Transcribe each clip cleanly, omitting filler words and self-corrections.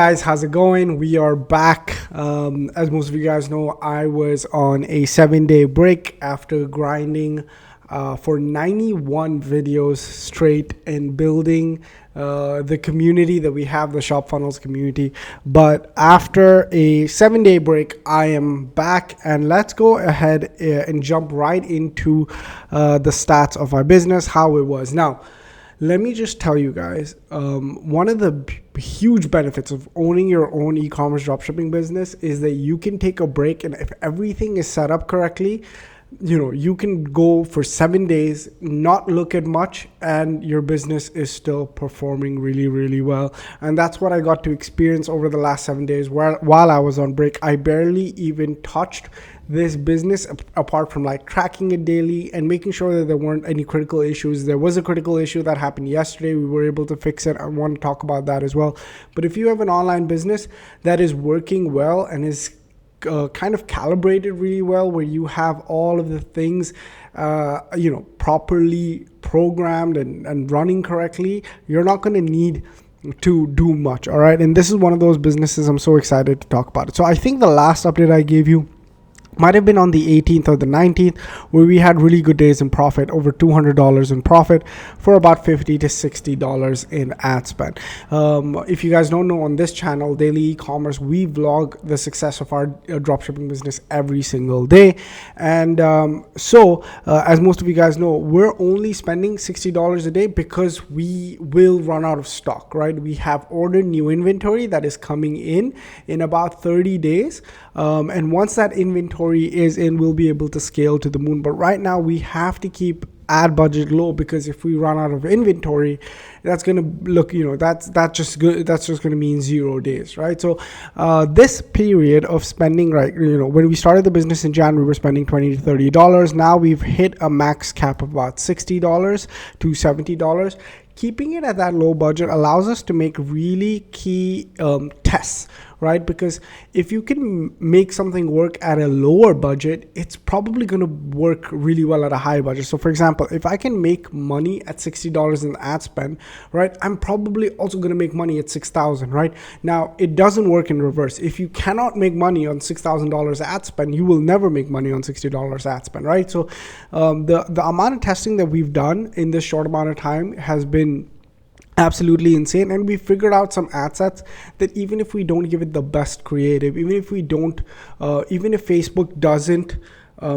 Guys, how's it going? We are back. As most of you guys know, I was on a 7-day break after grinding for 91 videos straight and building the community that we have, the ShopFunnels community. But after a 7-day break, I am back, and let's go ahead and jump right into the stats of our business, how it was. Now, let me just tell you guys, one of the huge benefits of owning your own e-commerce dropshipping business is that you can take a break, and if everything is set up correctly, you can go for 7 days, not look at much, and your business is still performing really, really well. And that's what I got to experience over the last 7 days while I was on break. I barely even touched this business apart from like tracking it daily and making sure that there weren't any critical issues. There was a critical issue that happened yesterday. We were able to fix it. I want to talk about that as well. But if you have an online business that is working well and is kind of calibrated really well, where you have all of the things properly programmed and running correctly, you're not going to need to do much. All right, and this is one of those businesses I'm so excited to talk about it. So I think the last update I gave you might have been on the 18th or the 19th, where we had really good days in profit, over $200 in profit for about $50 to $60 in ad spend. If you guys don't know, on this channel, Daily E-Commerce, we vlog the success of our dropshipping business every single day. And as most of you guys know, we're only spending $60 a day because we will run out of stock, right? We have ordered new inventory that is coming in about 30 days. And once that inventory is in, we'll be able to scale to the moon. But right now we have to keep ad budget low, because if we run out of inventory, that's going to look, that's just good. That's just going to mean 0 days, right? So this period of spending, right, when we started the business in January, we were spending $20 to $30. Now we've hit a max cap of about $60 to $70. Keeping it at that low budget allows us to make really key tests, right? Because if you can make something work at a lower budget, it's probably going to work really well at a high budget. So for example, if I can make money at $60 in ad spend, right, I'm probably also going to make money at $6,000, right? Now, it doesn't work in reverse. If you cannot make money on $6,000 ad spend, you will never make money on $60 ad spend, right? So the amount of testing that we've done in this short amount of time has been absolutely insane, and we figured out some ad sets that even if we don't give it the best creative, even if Facebook doesn't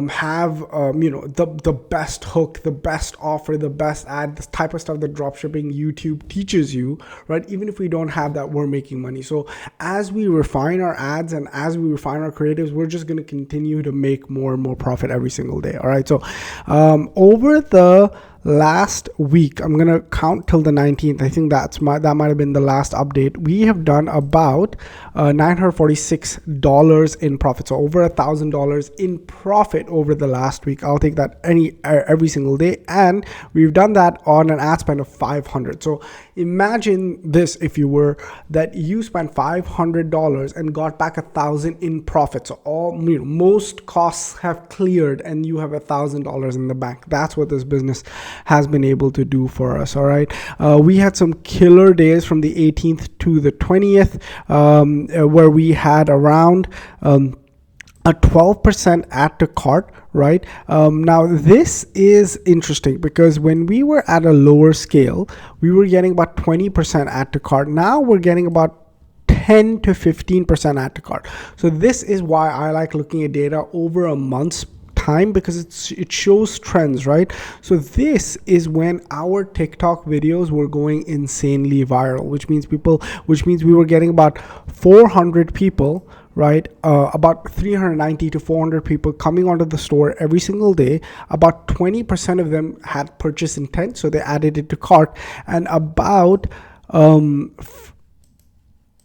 have the best hook, the best offer, the best ad, this type of stuff that dropshipping YouTube teaches you, right? Even if we don't have that, we're making money. So as we refine our ads and as we refine our creatives, we're just going to continue to make more and more profit every single day. All right, so over the last week, I'm gonna count till the 19th. I think that might have been the last update. We have done about $946 in profit, so over $1,000 in profit over the last week. I'll take that every single day, and we've done that on an ad spend of $500. So imagine this, if you were that you spent $500 and got back $1,000 in profit. So most costs have cleared, and you have $1,000 in the bank. That's what this business has been able to do for us. All right, we had some killer days from the 18th to the 20th, where we had around a 12% add to cart, right? Now this is interesting because when we were at a lower scale, we were getting about 20% add to cart. Now we're getting about 10 to 15% add to cart. So this is why I like looking at data over a month's time, because it shows trends, right? So this is when our TikTok videos were going insanely viral, which means we were getting about 400 people, right? About 390 to 400 people coming onto the store every single day. About 20% of them had purchase intent, so they added it to cart, and about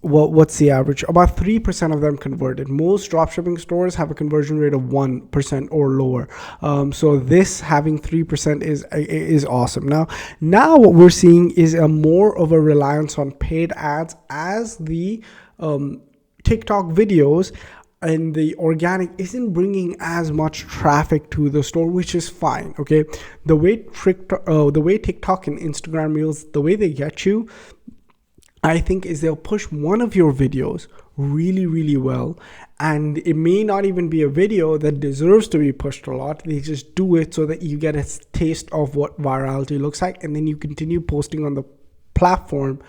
what's the average? About 3% of them converted. Most dropshipping stores have a conversion rate of 1% or lower. So this having 3% is awesome. Now what we're seeing is a more of a reliance on paid ads as the TikTok videos and the organic isn't bringing as much traffic to the store, which is fine. Okay, the way TikTok and Instagram Reels, the way they get you, I think, is they'll push one of your videos really, really well. And it may not even be a video that deserves to be pushed a lot. They just do it so that you get a taste of what virality looks like. And then you continue posting on the platform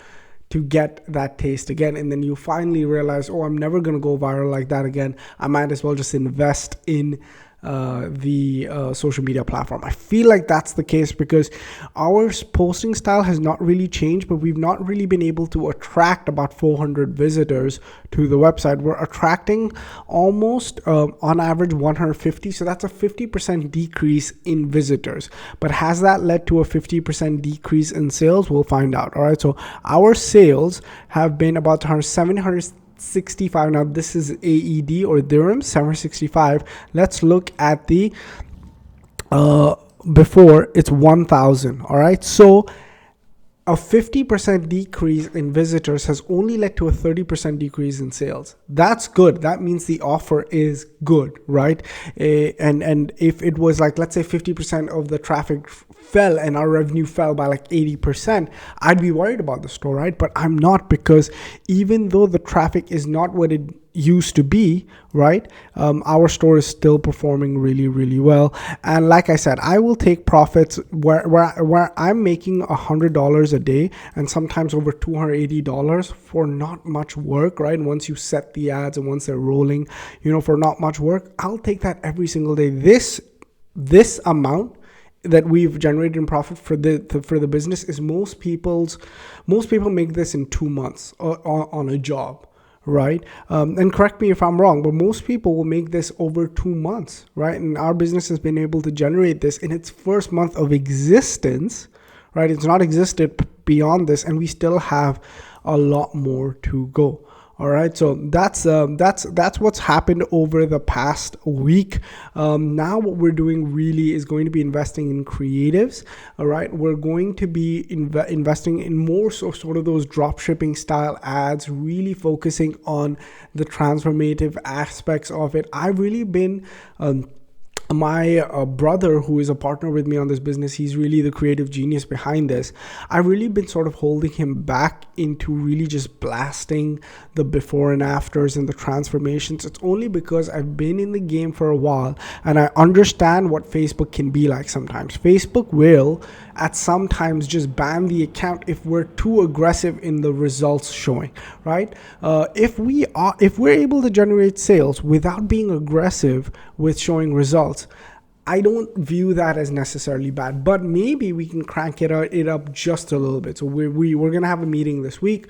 to get that taste again. And then you finally realize, oh, I'm never going to go viral like that again. I might as well just invest in the social media platform. I feel like that's the case because our posting style has not really changed, but we've not really been able to attract about 400 visitors to the website. We're attracting almost on average 150, so that's a 50% decrease in visitors. But has that led to a 50% decrease in sales? We'll find out. All right, so our sales have been about 765. Now this is AED or dirhams, 765. Let's look at the before, it's 1000. All right, so a 50% decrease in visitors has only led to a 30% decrease in sales. That's good. That means the offer is good, right? And if it was like, let's say 50% of the traffic fell and our revenue fell by like 80%, I'd be worried about the store, right? But I'm not, because even though the traffic is not what it used to be, right, our store is still performing really, really well. And like I said, I will take profits where I'm making $100 a day and sometimes over $280 for not much work, right? Once you set the ads and once they're rolling, for not much work, I'll take that every single day. This amount that we've generated in profit for the business is most people make this in 2 months on a job, right? And correct me if I'm wrong, but most people will make this over 2 months, right? And our business has been able to generate this in its first month of existence, right? It's not existed beyond this, and we still have a lot more to go. All right, so that's what's happened over the past week. Now what we're doing really is going to be investing in creatives. All right, we're going to be investing in more sort of those drop shipping style ads, really focusing on the transformative aspects of it. I've really been my brother, who is a partner with me on this business, he's really the creative genius behind this. I've really been sort of holding him back into really just blasting the before and afters and the transformations. It's only because I've been in the game for a while and I understand what Facebook can be like sometimes. Facebook will at sometimes just ban the account if we're too aggressive in the results showing, right? If we're able to generate sales without being aggressive with showing results, I don't view that as necessarily bad, but maybe we can crank it up just a little bit. So we're going to have a meeting this week,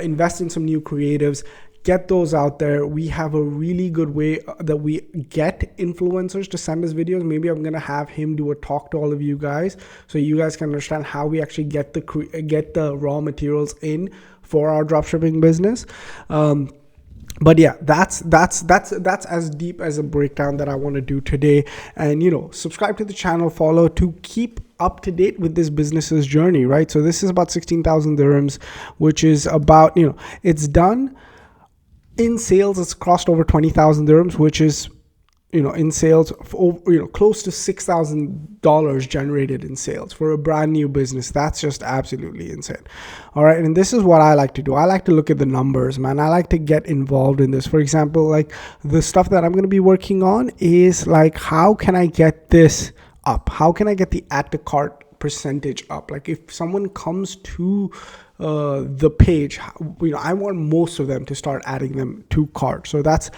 invest in some new creatives, get those out there. We have a really good way that we get influencers to send us videos. Maybe I'm going to have him do a talk to all of you guys so you guys can understand how we actually get the raw materials in for our dropshipping business. But yeah, that's as deep as a breakdown that I want to do today. And subscribe to the channel, follow to keep up to date with this business's journey, right? So this is about 16,000 dirhams, which is about, it's done in sales. It's crossed over 20,000 dirhams, which is, in sales, close to $6,000 generated in sales for a brand new business. That's just absolutely insane. All right. And this is what I like to do. I like to look at the numbers, man. I like to get involved in this. For example, like the stuff that I'm going to be working on is like, how can I get this up? How can I get the add to cart percentage up? Like if someone comes to the page, I want most of them to start adding them to cart. So that's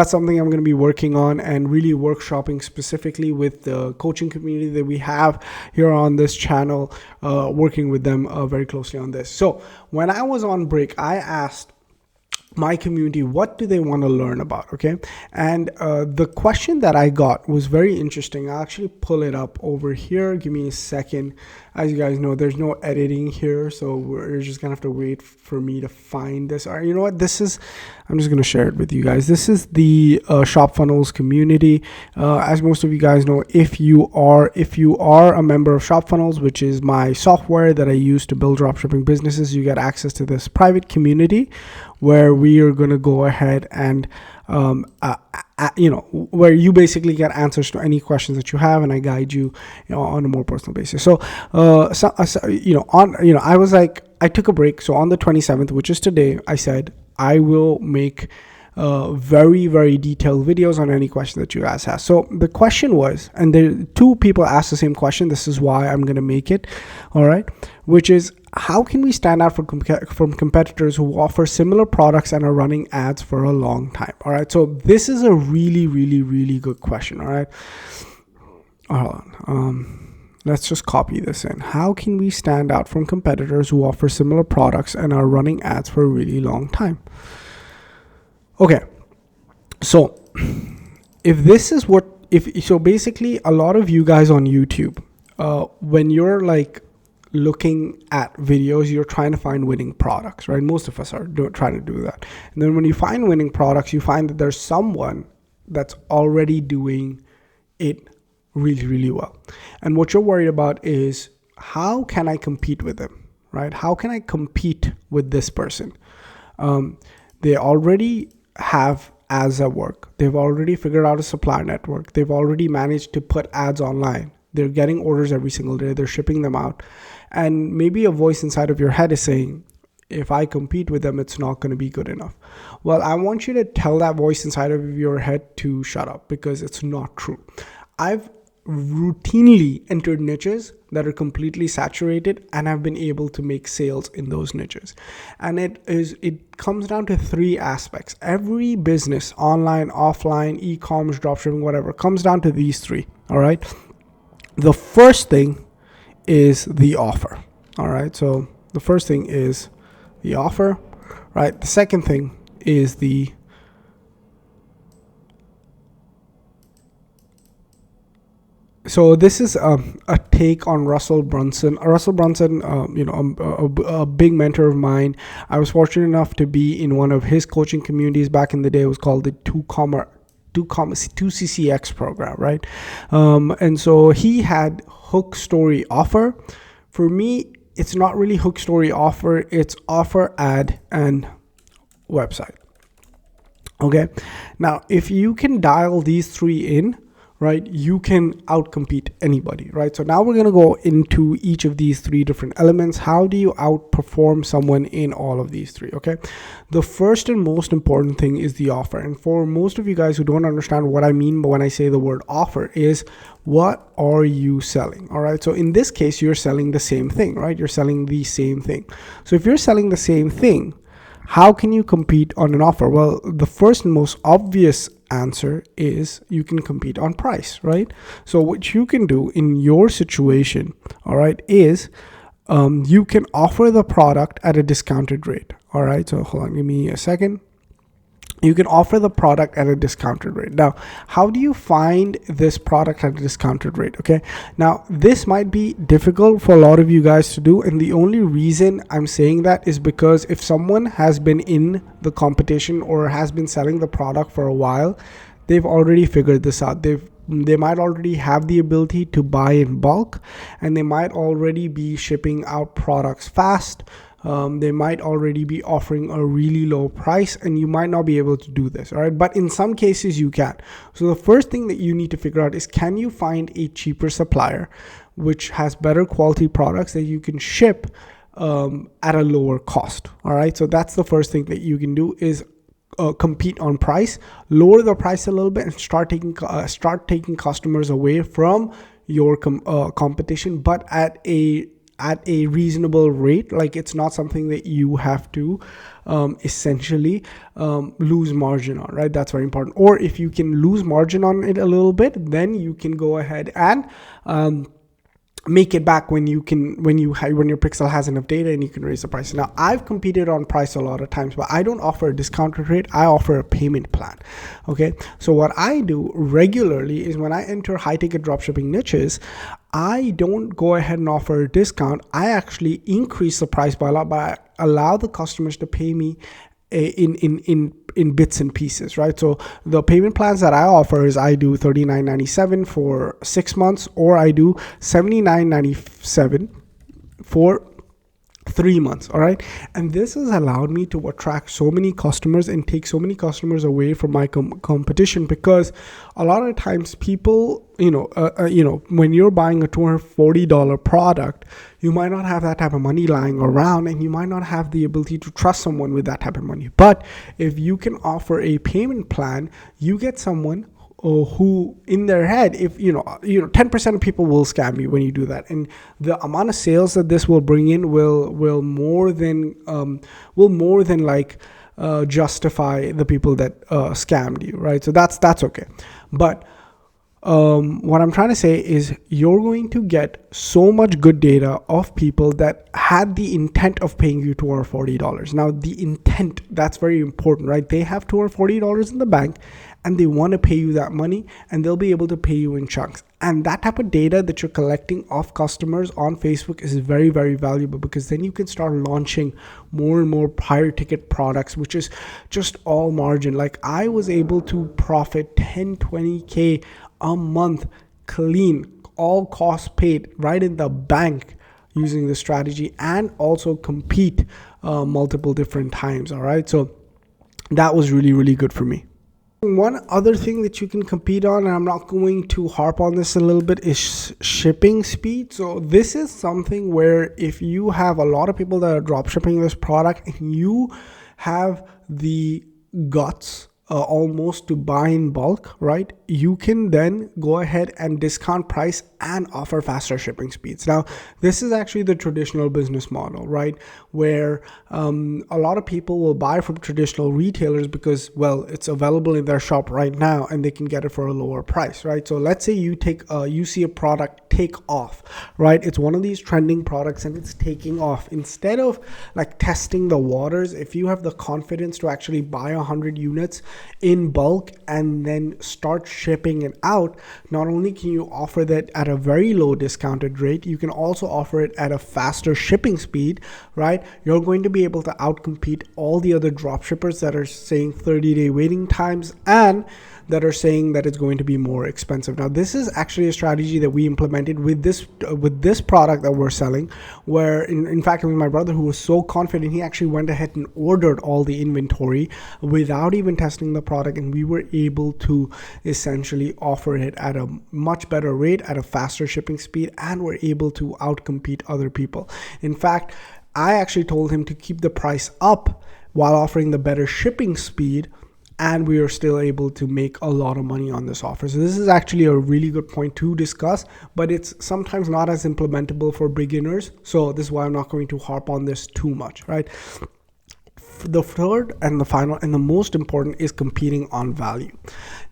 something I'm going to be working on and really workshopping specifically with the coaching community that we have here on this channel, working with them very closely on this. So when I was on break, I asked my community, what do they want to learn about? Okay. And the question that I got was very interesting. I'll actually pull it up over here. Give me a second. As you guys know, there's no editing here, so we're just gonna have to wait for me to find this. All right, you know what? I'm just gonna share it with you guys. This is the ShopFunnels community. As most of you guys know, if you are a member of ShopFunnels, which is my software that I use to build dropshipping businesses, you get access to this private community where we are gonna go ahead and where you basically get answers to any questions that you have, and I guide you, on a more personal basis. So, I was like, I took a break. So on the 27th, which is today, I said I will make very, very detailed videos on any question that you guys have. So the question was, and there two people asked the same question. This is why I'm going to make it. All right. Which is, how can we stand out from competitors who offer similar products and are running ads for a long time? All right. So this is a really, really, really good question. All right. Hold on. Let's just copy this in. How can we stand out from competitors who offer similar products and are running ads for a really long time? Okay, so if this is what, so basically a lot of you guys on YouTube, when you're like looking at videos, you're trying to find winning products, right? Most of us are trying to do that. And then when you find winning products, you find that there's someone that's already doing it really, really well. And what you're worried about is, how can I compete with them, right? How can I compete with this person? They already have ads at work. They've already figured out a supply network. They've already managed to put ads online. They're getting orders every single day. They're shipping them out. And maybe a voice inside of your head is saying, if I compete with them, it's not going to be good enough. Well, I want you to tell that voice inside of your head to shut up, because it's not true. I've routinely entered niches that are completely saturated, and I've been able to make sales in those niches. And it comes down to three aspects. Every business, online, offline, e-commerce, dropshipping, whatever, comes down to these three. All right. The first thing is the offer. All right. So the first thing is the offer, right? The second thing is so this is a take on Russell Brunson. Russell Brunson, a big mentor of mine. I was fortunate enough to be in one of his coaching communities back in the day. It was called the 2CCX program, right? And so he had hook, story, offer. For me, it's not really hook, story, offer. It's offer, ad, and website. Okay. Now, if you can dial these three in, right, you can outcompete anybody, right? So now we're going to go into each of these three different elements. How do you outperform someone in all of these three? Okay. The first and most important thing is the offer. And for most of you guys who don't understand what I mean when I say the word offer, is what are you selling? All right. So in this case, you're selling the same thing, right? You're selling the same thing. So if you're selling the same thing, how can you compete on an offer? Well, the first and most obvious answer is you can compete on price, right? So what you can do in your situation, all right, is you can offer the product at a discounted rate. All right. So hold on, give me a second. You can offer the product at a discounted rate. Now, how do you find this product at a discounted rate? Okay. Now, this might be difficult for a lot of you guys to do. And the only reason I'm saying that is because if someone has been in the competition or has been selling the product for a while, they've already figured this out. They might already have the ability to buy in bulk, and they might already be shipping out products fast. They might already be offering a really low price, and you might not be able to do this. All right. But in some cases you can. So the first thing that you need to figure out is, can you find a cheaper supplier which has better quality products that you can ship at a lower cost? All right. So that's the first thing that you can do, is compete on price, lower the price a little bit, and start taking customers away from your competition, but at a reasonable rate. Like, it's not something that you have to essentially lose margin on, right? That's very important. Or if you can lose margin on it a little bit, then you can go ahead and make it back when your pixel has enough data and you can raise the price. Now, I've competed on price a lot of times, but I don't offer a discounted rate. I offer a payment plan. Okay. So what I do regularly is, when I enter high ticket dropshipping niches, I don't go ahead and offer a discount. I actually increase the price by a lot, but I allow the customers to pay me in bits and pieces, right? So the payment plans that I offer is, I do $39.97 for 6 months, or I do $79.97 for 3 months. All right. And this has allowed me to attract so many customers and take so many customers away from my competition, because a lot of times people, when you're buying a $240 product, you might not have that type of money lying around, and you might not have the ability to trust someone with that type of money. But if you can offer a payment plan, you get someone who in their head, if 10% of people will scam you when you do that, and the amount of sales that this will bring in will more than justify the people that scammed you, right? So that's okay. But what I'm trying to say is you're going to get so much good data of people that had the intent of paying you $240. Now, the intent, that's very important, right? They have $240 in the bank and they want to pay you that money, and they'll be able to pay you in chunks. And that type of data that you're collecting of customers on Facebook is very, very valuable, because then you can start launching more and more higher ticket products, which is just all margin. Like, I was able to profit 10, 20K a month clean, all costs paid, right in the bank, using the strategy, and also compete multiple different times. All right. So that was really, really good for me. One other thing that you can compete on, and I'm not going to harp on this a little bit, is shipping speed. So this is something where if you have a lot of people that are drop shipping this product, and you have the guts almost to buy in bulk, right? You can then go ahead and discount price and offer faster shipping speeds. Now, this is actually the traditional business model, right? Where a lot of people will buy from traditional retailers because, well, it's available in their shop right now and they can get it for a lower price, right? So let's say you see a product take off, right? It's one of these trending products and it's taking off. Instead of like testing the waters, if you have the confidence to actually buy 100 units in bulk and then start shipping it out, not only can you offer that at a very low discounted rate, you can also offer it at a faster shipping speed, right? You're going to be able to outcompete all the other drop shippers that are saying 30-day waiting times and that are saying that it's going to be more expensive. Now, this is actually a strategy that we implemented with this product that we're selling, where in fact, it was my brother who was so confident, he actually went ahead and ordered all the inventory without even testing the product, and we were able to essentially offer it at a much better rate, at a faster shipping speed, and we're able to outcompete other people. In fact, I actually told him to keep the price up while offering the better shipping speed, and we are still able to make a lot of money on this offer. So this is actually a really good point to discuss, but it's sometimes not as implementable for beginners. So this is why I'm not going to harp on this too much, right? The third and the final and the most important is competing on value.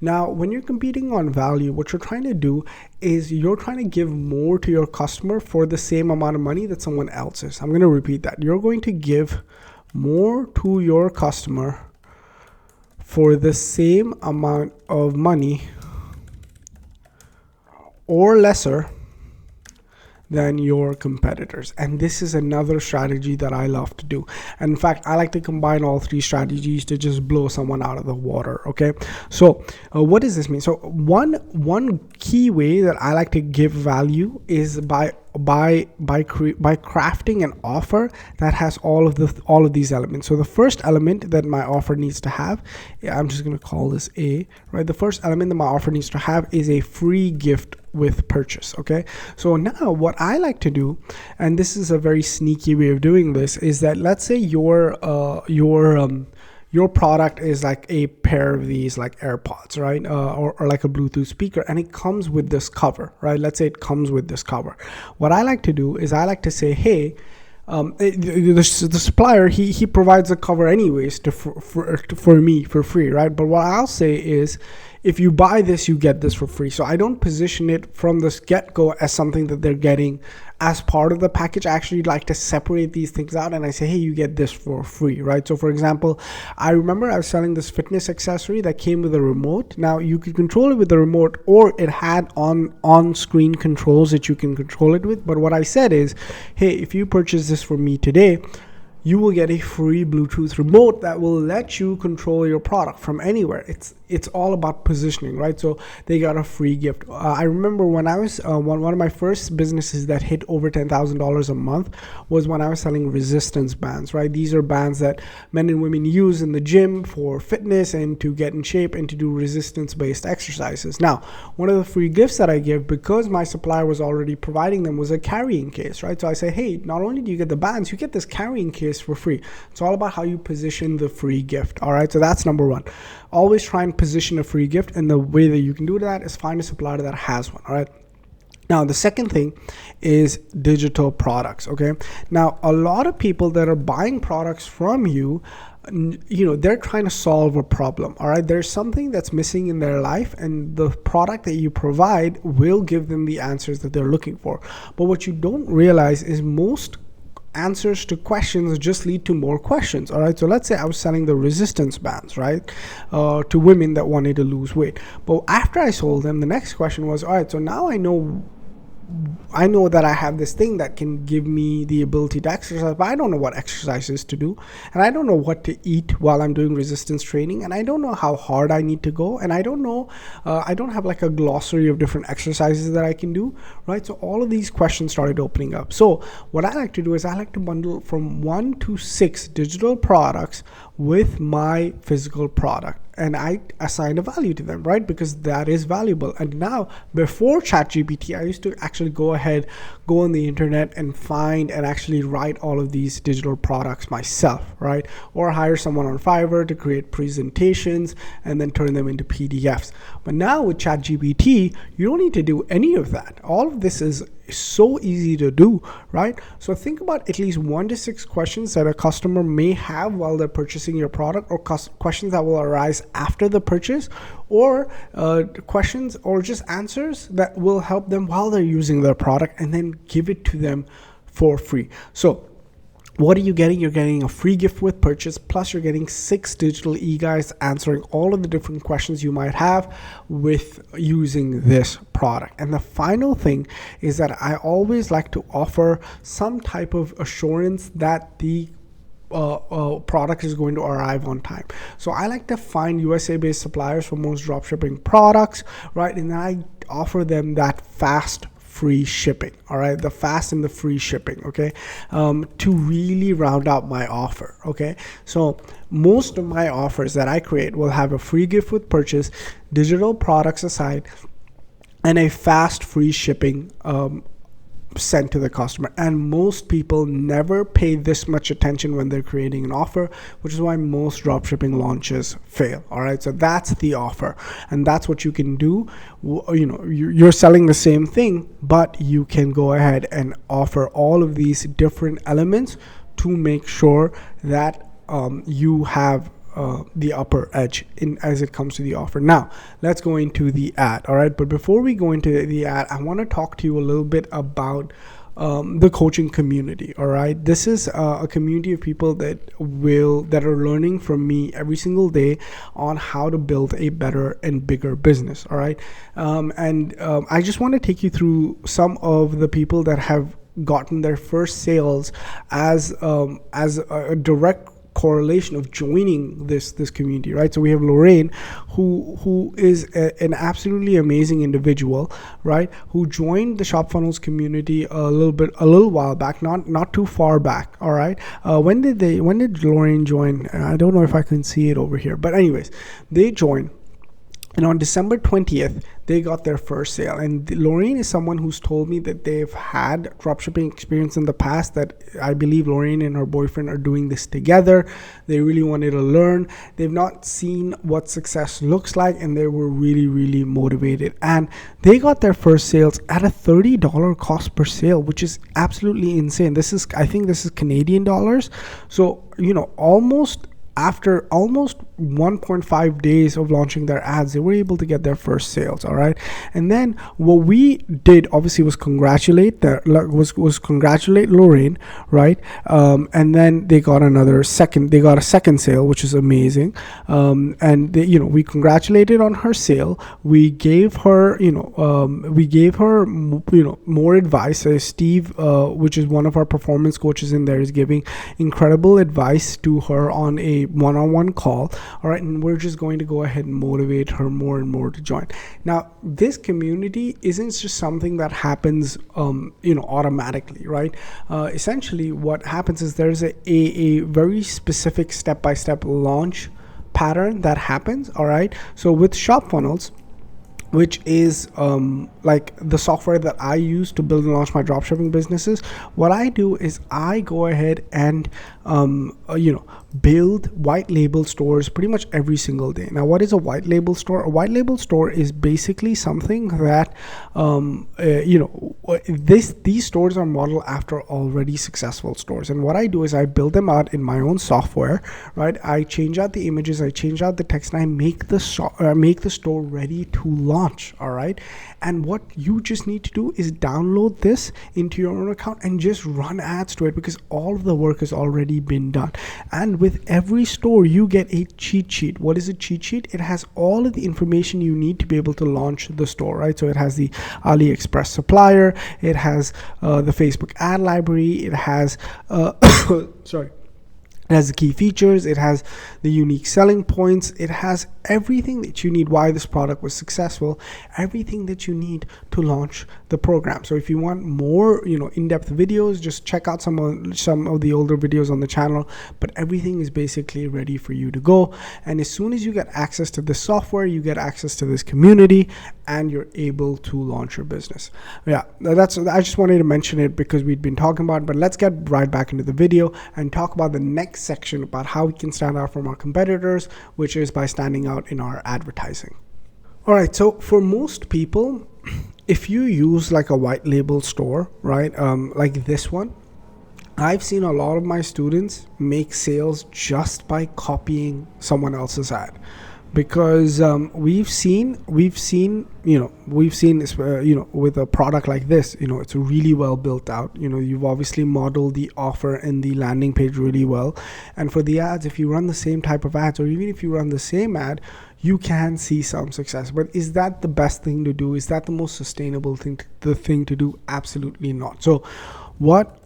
Now, when you're competing on value, what you're trying to do is you're trying to give more to your customer for the same amount of money that someone else is. I'm going to repeat that. You're going to give more to your customer for the same amount of money or lesser than your competitors. And this is another strategy that I love to do. And in fact, I like to combine all three strategies to just blow someone out of the water. Okay. So what does this mean? So one key way that I like to give value is by crafting an offer that has all of these elements. So the first element that my offer needs to have, I'm just going to call this A, right? The first element that my offer needs to have is a free gift with purchase. Okay. So now what I like to do, and this is a very sneaky way of doing this, is that let's say your product is like a pair of these like AirPods, right? Or like a Bluetooth speaker, and it comes with this cover, right? Let's say it comes with this cover. What I like to do is I like to say, hey, the supplier, he provides a cover anyways for me for free, right? But what I'll say is, if you buy this, you get this for free. So I don't position it from the get-go as something that they're getting as part of the package. I actually like to separate these things out, and I say, hey, you get this for free, right? So for example, I remember I was selling this fitness accessory that came with a remote. Now you could control it with the remote, or it had on-screen controls that you can control it with. But what I said is, hey, if you purchase this for me today, you will get a free Bluetooth remote that will let you control your product from anywhere. It's all about positioning, right? So they got a free gift. I remember when I was one of my first businesses that hit over $10,000 a month was when I was selling resistance bands, right? These are bands that men and women use in the gym for fitness and to get in shape and to do resistance-based exercises. Now, one of the free gifts that I give, because my supplier was already providing them, was a carrying case, right? So I say, hey, not only do you get the bands, you get this carrying case for free. It's all about how you position the free gift. All right, so that's number one. Always try and position a free gift, and the way that you can do that is find a supplier that has one. All right. Now, the second thing is digital products. Okay. Now, a lot of people that are buying products from you, they're trying to solve a problem. All right. There's something that's missing in their life, and the product that you provide will give them the answers that they're looking for. But what you don't realize is most answers to questions just lead to more questions. All right, so let's say I was selling the resistance bands, right, to women that wanted to lose weight. But after I sold them, the next question was, all right, so now I know that I have this thing that can give me the ability to exercise, but I don't know what exercises to do, and I don't know what to eat while I'm doing resistance training, and I don't know how hard I need to go, and I don't know, I don't have like a glossary of different exercises that I can do, right? So all of these questions started opening up. So what I like to do is I like to bundle from 1 to 6 digital products with my physical product, and I assign a value to them, right? Because that is valuable. And now, before ChatGPT, I used to actually go on the internet and find and actually write all of these digital products myself, right? Or hire someone on Fiverr to create presentations and then turn them into PDFs. But now with ChatGPT, you don't need to do any of that. All of this is so easy to do, right? So think about at least 1 to 6 questions that a customer may have while they're purchasing your product, or questions that will arise after the purchase, or questions or just answers that will help them while they're using their product, and then give it to them for free. So what are you getting? You're getting a free gift with purchase, plus you're getting 6 digital e-guides answering all of the different questions you might have with using this product. And the final thing is that I always like to offer some type of assurance that the product is going to arrive on time. So I like to find USA based suppliers for most dropshipping products, right? And then I offer them that fast free shipping. All right, the fast and the free shipping, okay, to really round out my offer. Okay, so most of my offers that I create will have a free gift with purchase, digital products aside, and a fast free shipping sent to the customer. And most people never pay this much attention when they're creating an offer, which is why most dropshipping launches fail. All right, so that's the offer, and that's what you can do. You're selling the same thing, but you can go ahead and offer all of these different elements to make sure that you have the upper edge as it comes to the offer. Now let's go into the ad. All right, but before we go into the ad, I want to talk to you a little bit about the coaching community. All right, this is a community of people that are learning from me every single day on how to build a better and bigger business. All right, I just want to take you through some of the people that have gotten their first sales as a direct correlation of joining this community, right? So we have Lorraine, who is an absolutely amazing individual, right? Who joined the ShopFunnels community a little while back, not too far back. All right. When did Lorraine join? I don't know if I can see it over here, but anyways, they joined. And on December 20th, they got their first sale. And Lorraine is someone who's told me that they've had dropshipping experience in the past, that I believe Lorraine and her boyfriend are doing this together. They really wanted to learn. They've not seen what success looks like, and they were really, really motivated. And they got their first sales at a $30 cost per sale, which is absolutely insane. I think this is Canadian dollars. So, after almost 1.5 days of launching their ads, they were able to get their first sales. All right. And then what we did obviously was congratulate Lorraine, right? And then they got a second sale, which is amazing. And they, we congratulated on her sale. We gave her, more advice. Steve, which is one of our performance coaches in there, is giving incredible advice to her on a one-on-one call. All right. And we're just going to go ahead and motivate her more and more to join. Now, this community isn't just something that happens, automatically, right? Essentially, what happens is there's a very specific step-by-step launch pattern that happens. All right. So with ShopFunnels, which is like the software that I use to build and launch my dropshipping businesses, what I do is I go ahead and build white label stores pretty much every single day. Now, what is a white label store? A white label store is basically something that these stores are modeled after already successful stores. And what I do is I build them out in my own software, right? I change out the images, I change out the text, and I make the store ready to launch. All right. And what you just need to do is download this into your own account and just run ads to it, because all of the work has already been done. And with every store, you get a cheat sheet. What is a cheat sheet? It has all of the information you need to be able to launch the store, right? So it has the AliExpress supplier, it has the Facebook ad library, it has it has the key features, it has the unique selling points, it has everything that you need, why this product was successful, everything that you need to launch the program. So if you want more, in-depth videos, just check out some of the older videos on the channel, but everything is basically ready for you to go. And as soon as you get access to this software, you get access to this community, and you're able to launch your business. Yeah, I just wanted to mention it because we'd been talking about it, but let's get right back into the video and talk about the next section about how we can stand out from our competitors, which is by standing out in our advertising. All right, so for most people, if you use like a white label store, right, like this one, I've seen a lot of my students make sales just by copying someone else's ad. Because we've seen with a product like this, it's really well built out. You've obviously modeled the offer and the landing page really well. And for the ads, if you run the same type of ads, or even if you run the same ad, you can see some success. But is that the best thing to do? Is that the most sustainable thing to do? Absolutely not. So what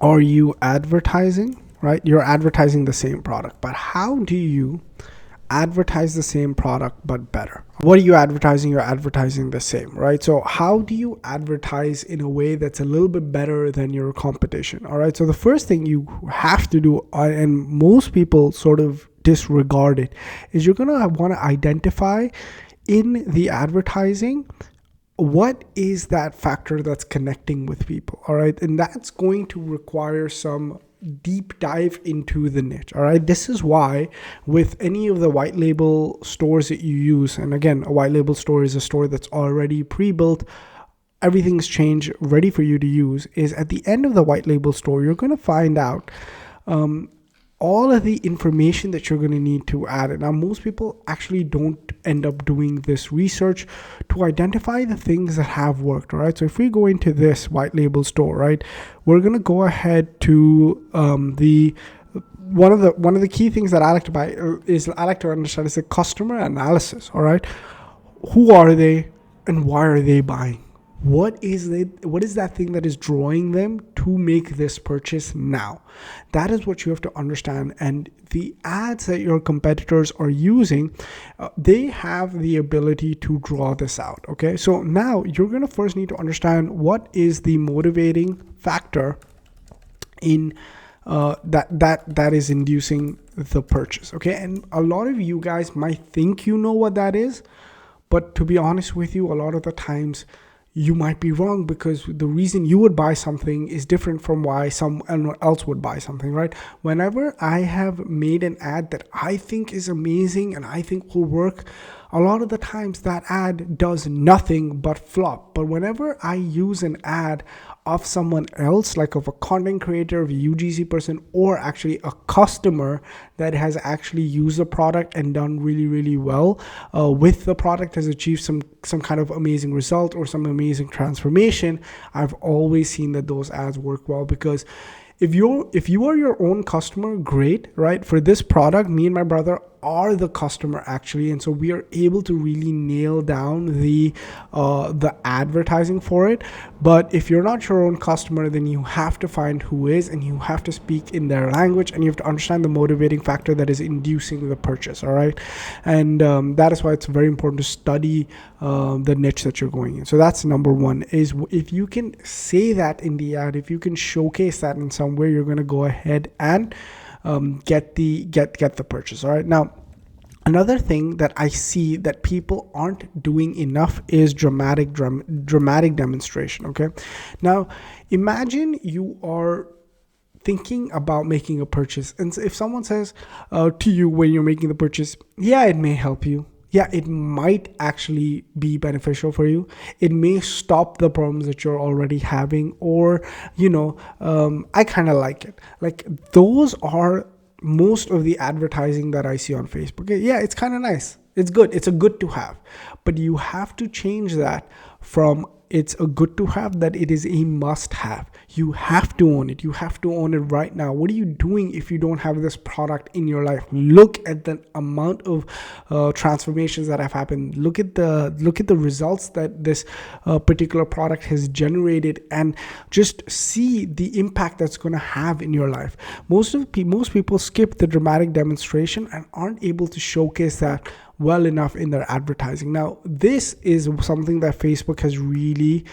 are you advertising, right? You're advertising the same product, but how do you advertise the same product but better? What are you advertising? You're advertising the same, right? So how do you advertise in a way that's a little bit better than your competition? All right. So the first thing you have to do, and most people sort of disregard it, is you're going to want to identify in the advertising what is that factor that's connecting with people. All right. And that's going to require some deep dive into the niche. All right. This is why with any of the white label stores that you use, and again, a white label store is a store that's already pre-built, everything's changed, ready for you to use, is at the end of the white label store, you're going to find out all of the information that you're going to need to add it. Now, most people actually don't end up doing this research to identify the things that have worked. All right. So if we go into this white label store, right, we're going to go ahead to one of the key things that I like to buy is I like to understand is the customer analysis. All right. Who are they and why are they buying? What is that thing that is drawing them to make this purchase now? That is what you have to understand. And the ads that your competitors are using, they have the ability to draw this out. Okay, so now you're going to first need to understand what is the motivating factor in that is inducing the purchase. Okay, and a lot of you guys might think you know what that is, but to be honest with you, a lot of the times you might be wrong, because the reason you would buy something is different from why someone else would buy something, right? Whenever I have made an ad that I think is amazing and I think will work, a lot of the times that ad does nothing but flop. But whenever I use an ad of someone else, like of a content creator, of a UGC person, or actually a customer that has actually used the product and done really, really well with the product, has achieved some kind of amazing result or some amazing transformation, I've always seen that those ads work well. Because if you are your own customer, great, right? For this product, me and my brother are the customer actually, and so we are able to really nail down the advertising for it. But if you're not your own customer, then you have to find who is, and you have to speak in their language, and you have to understand the motivating factor that is inducing the purchase. All right, and that is why it's very important to study the niche that you're going in. So that's number one, is if you can say that in the ad, if you can showcase that in some way, you're going to go ahead and get the purchase. All right, now another thing that I see that people aren't doing enough is dramatic demonstration. Okay, now imagine you are thinking about making a purchase, and if someone says to you when you're making the purchase, yeah, it may help you, yeah, it might actually be beneficial for you, it may stop the problems that you're already having, or I kind of like it. Like, those are most of the advertising that I see on Facebook. Yeah, it's kind of nice, it's good, it's a good to have, but you have to change that from it's a good to have, that it is a must have. You have to own it. You have to own it right now. What are you doing if you don't have this product in your life? Look at the amount of transformations that have happened. Look at the results that this particular product has generated, and just see the impact that's going to have in your life. Most people skip the dramatic demonstration and aren't able to showcase that well enough in their advertising. Now, this is something that Facebook has really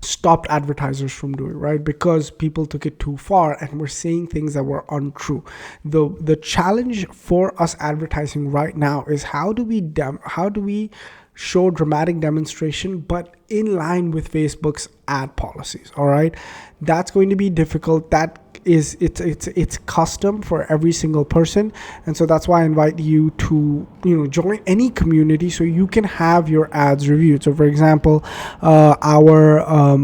stopped advertisers from doing, right? Because people took it too far and were saying things that were untrue. The challenge for us advertising right now is how do we show dramatic demonstration but in line with Facebook's ad policies. All right, that's going to be difficult. That is, it's custom for every single person, and so that's why I invite you to join any community so you can have your ads reviewed. So for example, our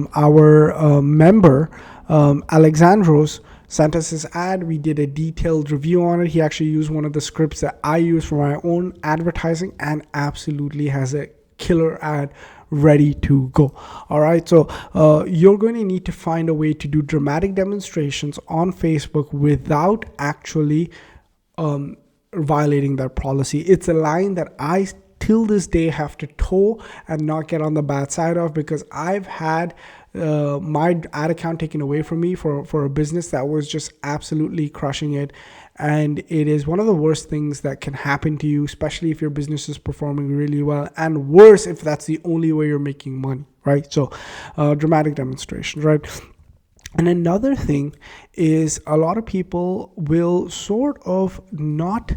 member Alexandros sent us his ad. We did a detailed review on it. He actually used one of the scripts that I use for my own advertising and absolutely has a killer ad ready to go. All right, so you're going to need to find a way to do dramatic demonstrations on Facebook without actually violating their policy. It's a line that I till this day have to toe and not get on the bad side of, because I've had my ad account taken away from me for a business that was just absolutely crushing it. And it is one of the worst things that can happen to you, especially if your business is performing really well, and worse if that's the only way you're making money, right? So dramatic demonstrations, right? And another thing is a lot of people will sort of not...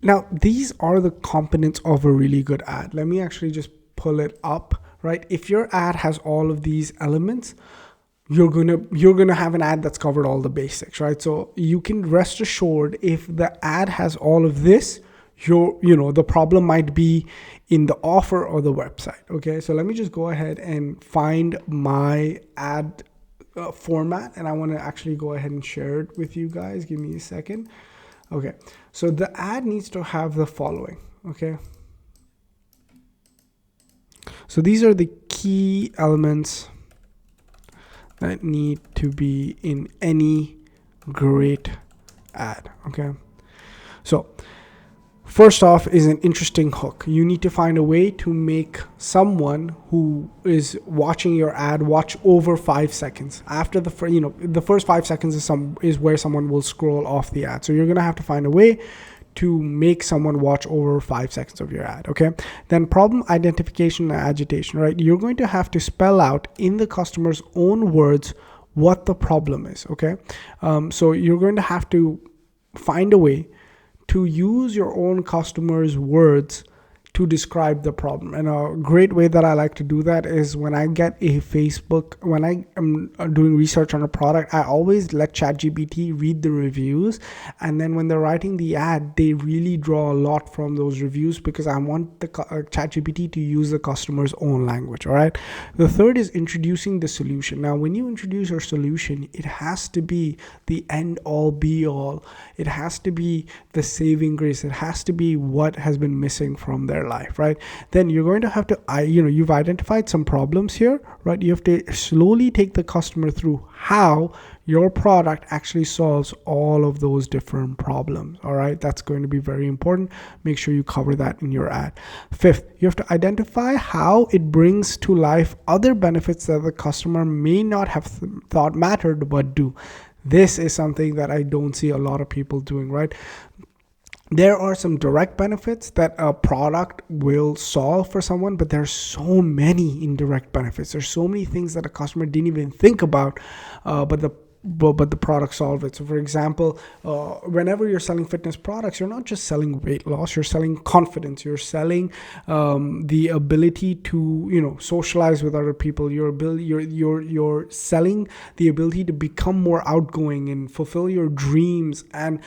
Now, these are the components of a really good ad. Let me actually just pull it up, right? If your ad has all of these elements, you're gonna have an ad that's covered all the basics, right? So you can rest assured, if the ad has all of this, the problem might be in the offer or the website. Okay, so let me just go ahead and find my ad format, and I want to actually go ahead and share it with you guys. Give me a second. Okay, so the ad needs to have the following. Okay, so these are the key elements that need to be in any great ad. Okay, so first off is an interesting hook. You need to find a way to make someone who is watching your ad watch over 5 seconds. After the first 5 seconds is where someone will scroll off the ad. So you're gonna have to find a way to make someone watch over 5 seconds of your ad. Okay, then problem identification and agitation, right? You're going to have to spell out in the customer's own words what the problem is. Okay, so you're going to have to find a way to use your own customers' words to describe the problem. And a great way that I like to do that is when I get a Facebook, when I am doing research on a product, I always let ChatGPT read the reviews. And then when they're writing the ad, they really draw a lot from those reviews because I want the ChatGPT to use the customer's own language. All right. The third is introducing the solution. Now, when you introduce your solution, it has to be the end all be all. It has to be the saving grace. It has to be what has been missing from their life, right? Then you're going to have to, you've identified some problems here, right? You have to slowly take the customer through how your product actually solves all of those different problems. All right, that's going to be very important. Make sure you cover that in your ad. Fifth, you have to identify how it brings to life other benefits that the customer may not have thought mattered but do. This is something that I don't see a lot of people doing, right? There are some direct benefits that a product will solve for someone, but there's so many indirect benefits. There's so many things that a customer didn't even think about, but the product solve it. So for example, whenever you're selling fitness products, you're not just selling weight loss, you're selling confidence, you're selling the ability to socialize with other people, you're selling the ability to become more outgoing and fulfill your dreams and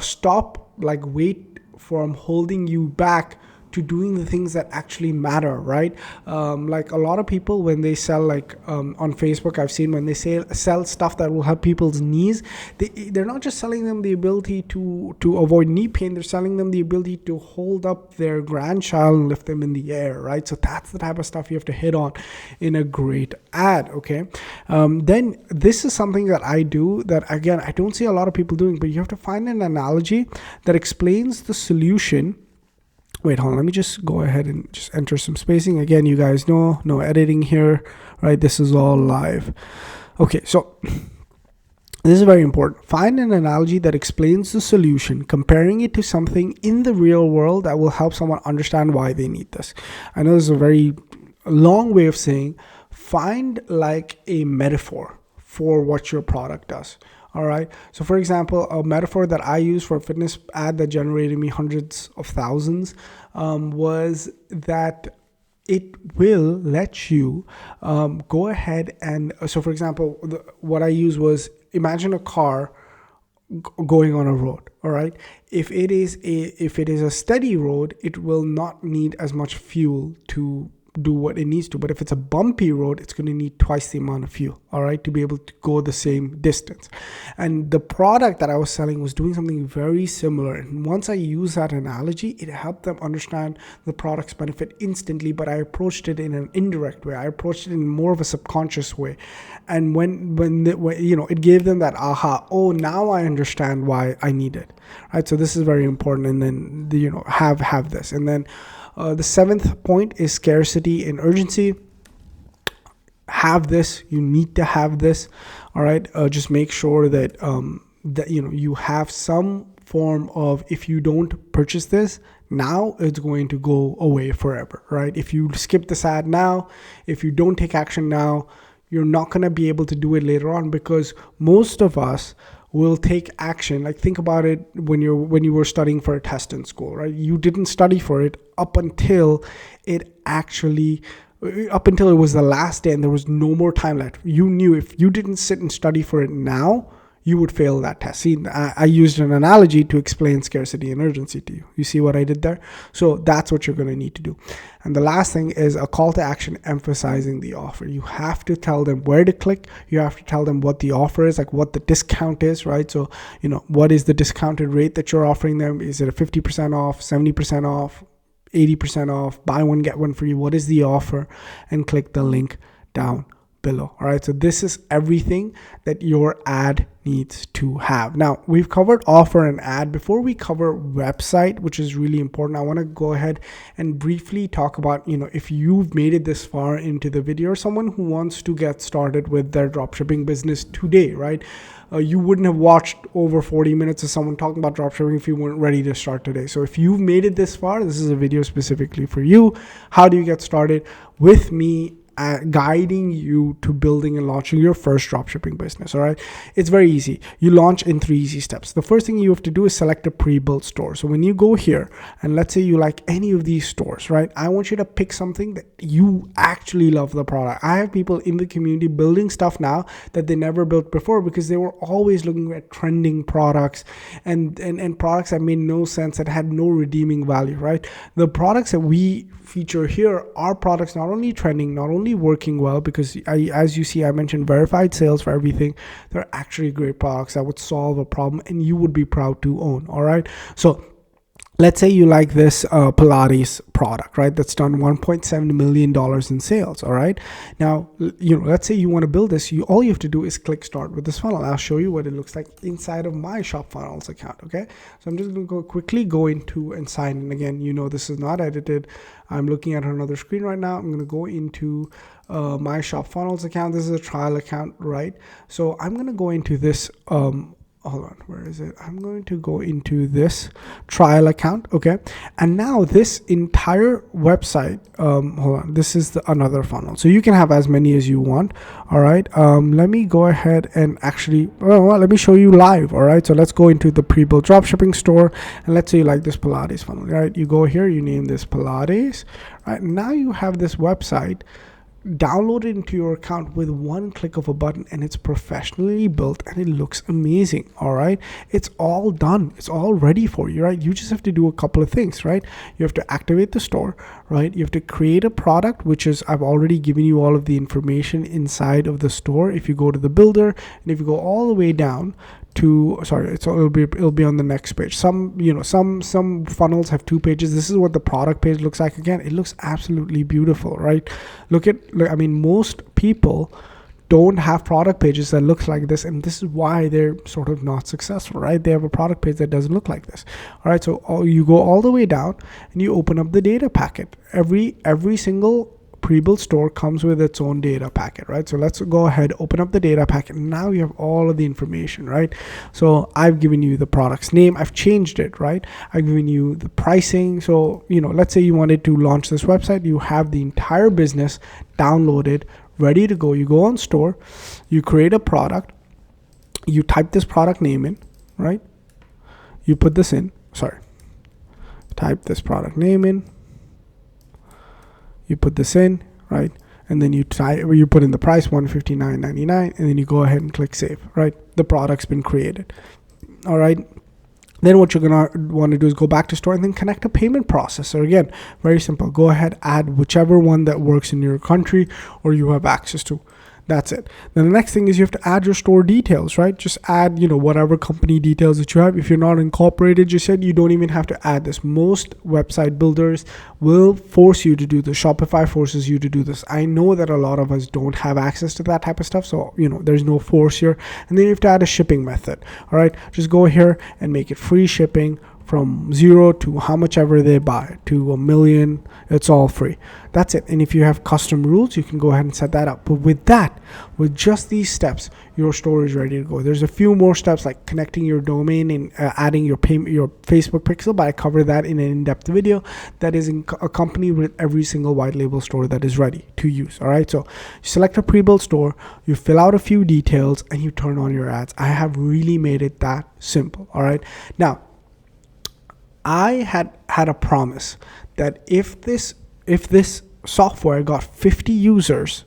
stop weight from holding you back to doing the things that actually matter, right? Like a lot of people, when they sell on Facebook, I've seen when they sell stuff that will help people's knees, they're not just selling them the ability to avoid knee pain, they're selling them the ability to hold up their grandchild and lift them in the air, right? So that's the type of stuff you have to hit on in a great ad, okay? Then this is something that I do that, again, I don't see a lot of people doing, but you have to find an analogy that explains the solution. Wait, hold on. Let me just go ahead and just enter some spacing. Again, you guys know, no editing here, right? This is all live. Okay, so this is very important. Find an analogy that explains the solution, comparing it to something in the real world that will help someone understand why they need this. I know this is a very long way of saying, find a metaphor for what your product does. All right. So for example, a metaphor that I use for a fitness ad that generated me hundreds of thousands was that it will let you go ahead and, so for example, what I used was, imagine a car going on a road. All right. If it is a steady road, it will not need as much fuel to do what it needs to. But if it's a bumpy road, it's going to need twice the amount of fuel, all right, to be able to go the same distance. And the product that I was selling was doing something very similar. And once I used that analogy, it helped them understand the product's benefit instantly, but I approached it in an indirect way. I approached it in more of a subconscious way. And when it gave them that aha, oh, now I understand why I need it, right? So this is very important. And then, have this. And then the seventh point is scarcity and urgency. Have this. You need to have this. All right. Just make sure that you have some form of, if you don't purchase this now, it's going to go away forever. Right. If you skip this ad now, if you don't take action now, you're not going to be able to do it later on, because most of us will take action. Like, think about it when you were studying for a test in school, right? You didn't study for it up until it was the last day and there was no more time left. You knew if you didn't sit and study for it now, you would fail that test. See, I used an analogy to explain scarcity and urgency to you. You see what I did there? So that's what you're going to need to do. And the last thing is a call to action emphasizing the offer. You have to tell them where to click. You have to tell them what the offer is, like what the discount is, right? So, what is the discounted rate that you're offering them? Is it a 50% off, 70% off, 80% off, buy one, get one free? What is the offer? And click the link down below. All right. So this is everything that your ad needs to have. Now, we've covered offer and ad. Before we cover website, which is really important, I want to go ahead and briefly talk about, if you've made it this far into the video, or someone who wants to get started with their dropshipping business today, right? You wouldn't have watched over 40 minutes of someone talking about dropshipping if you weren't ready to start today. So if you've made it this far, this is a video specifically for you. How do you get started with me guiding you to building and launching your first dropshipping business. All right, it's very easy. You launch in 3 easy steps. The first thing you have to do is select a pre-built store. So when you go here, and let's say you like any of these stores, right, I want you to pick something that you actually love the product. I have people in the community building stuff now that they never built before because they were always looking at trending products and products that made no sense, that had no redeeming value, right? The products that we feature here are products not only trending, not only working well, because as you see, I mentioned verified sales for everything. They're actually great products that would solve a problem and you would be proud to own. All right, so let's say you like this Pilates product, right? That's done $1.7 million in sales. All right. Now, let's say you want to build this. All you have to do is click start with this funnel. I'll show you what it looks like inside of my ShopFunnels account. Okay. So I'm just going to quickly go into and sign in. Again, this is not edited. I'm looking at another screen right now. I'm going to go into my ShopFunnels account. This is a trial account, right? So I'm going to go into this, hold on, where is it? I'm going to go into this trial account. Okay. And now this entire website, hold on, this is another funnel. So you can have as many as you want. All right. Let me go ahead and actually, let me show you live. All right. So let's go into the pre-built dropshipping store. And let's say you like this Pilates funnel, right? You go here, you name this Pilates, right? Now you have this website download it into your account with one click of a button, and it's professionally built and it looks amazing. All right, it's all done, it's all ready for you, right? You just have to do a couple of things, right? You have to activate the store, right? You have to create a product, which is, I've already given you all of the information inside of the store. If you go to the builder, and if you go all the way down to, it'll be on the next page. Some funnels have 2 pages. This is what the product page looks like. Again, it looks absolutely beautiful, right? I mean, most people don't have product pages that looks like this, and this is why they're sort of not successful, right? They have a product page that doesn't look like this. All right, so you go all the way down and you open up the data packet. Every single pre-built store comes with its own data packet, right? So let's go ahead, open up the data packet. Now you have all of the information, right? So I've given you the product's name. I've changed it, right? I've given you the pricing. So, let's say you wanted to launch this website. You have the entire business downloaded, ready to go. You go on store, you create a product, you type this product name in, right? You put this in, type this product name in. You put this in, right? And then you put in the price, $159.99, and then you go ahead and click save, right? The product's been created. All right. Then what you're gonna want to do is go back to store and then connect a payment processor. Again, very simple. Go ahead, add whichever one that works in your country or you have access to. That's it. Then the next thing is you have to add your store details, right? Just add, whatever company details that you have. If you're not incorporated just yet, you don't even have to add this. Most website builders will force you to do this. Shopify forces you to do this. I know that a lot of us don't have access to that type of stuff. So, there's no force here. And then you have to add a shipping method. All right. Just go here and make it free shipping from 0 to how much ever they buy to $1 million. It's all free. That's it. And if you have custom rules, you can go ahead and set that up. But with just these steps, your store is ready to go. There's a few more steps like connecting your domain and adding your Facebook pixel, but I cover that in an in-depth video that is accompanied with every single white label store that is ready to use. All right. So you select a pre-built store, you fill out a few details, and you turn on your ads. I have really made it that simple. All right. Now, I had a promise that if this software got 50 users,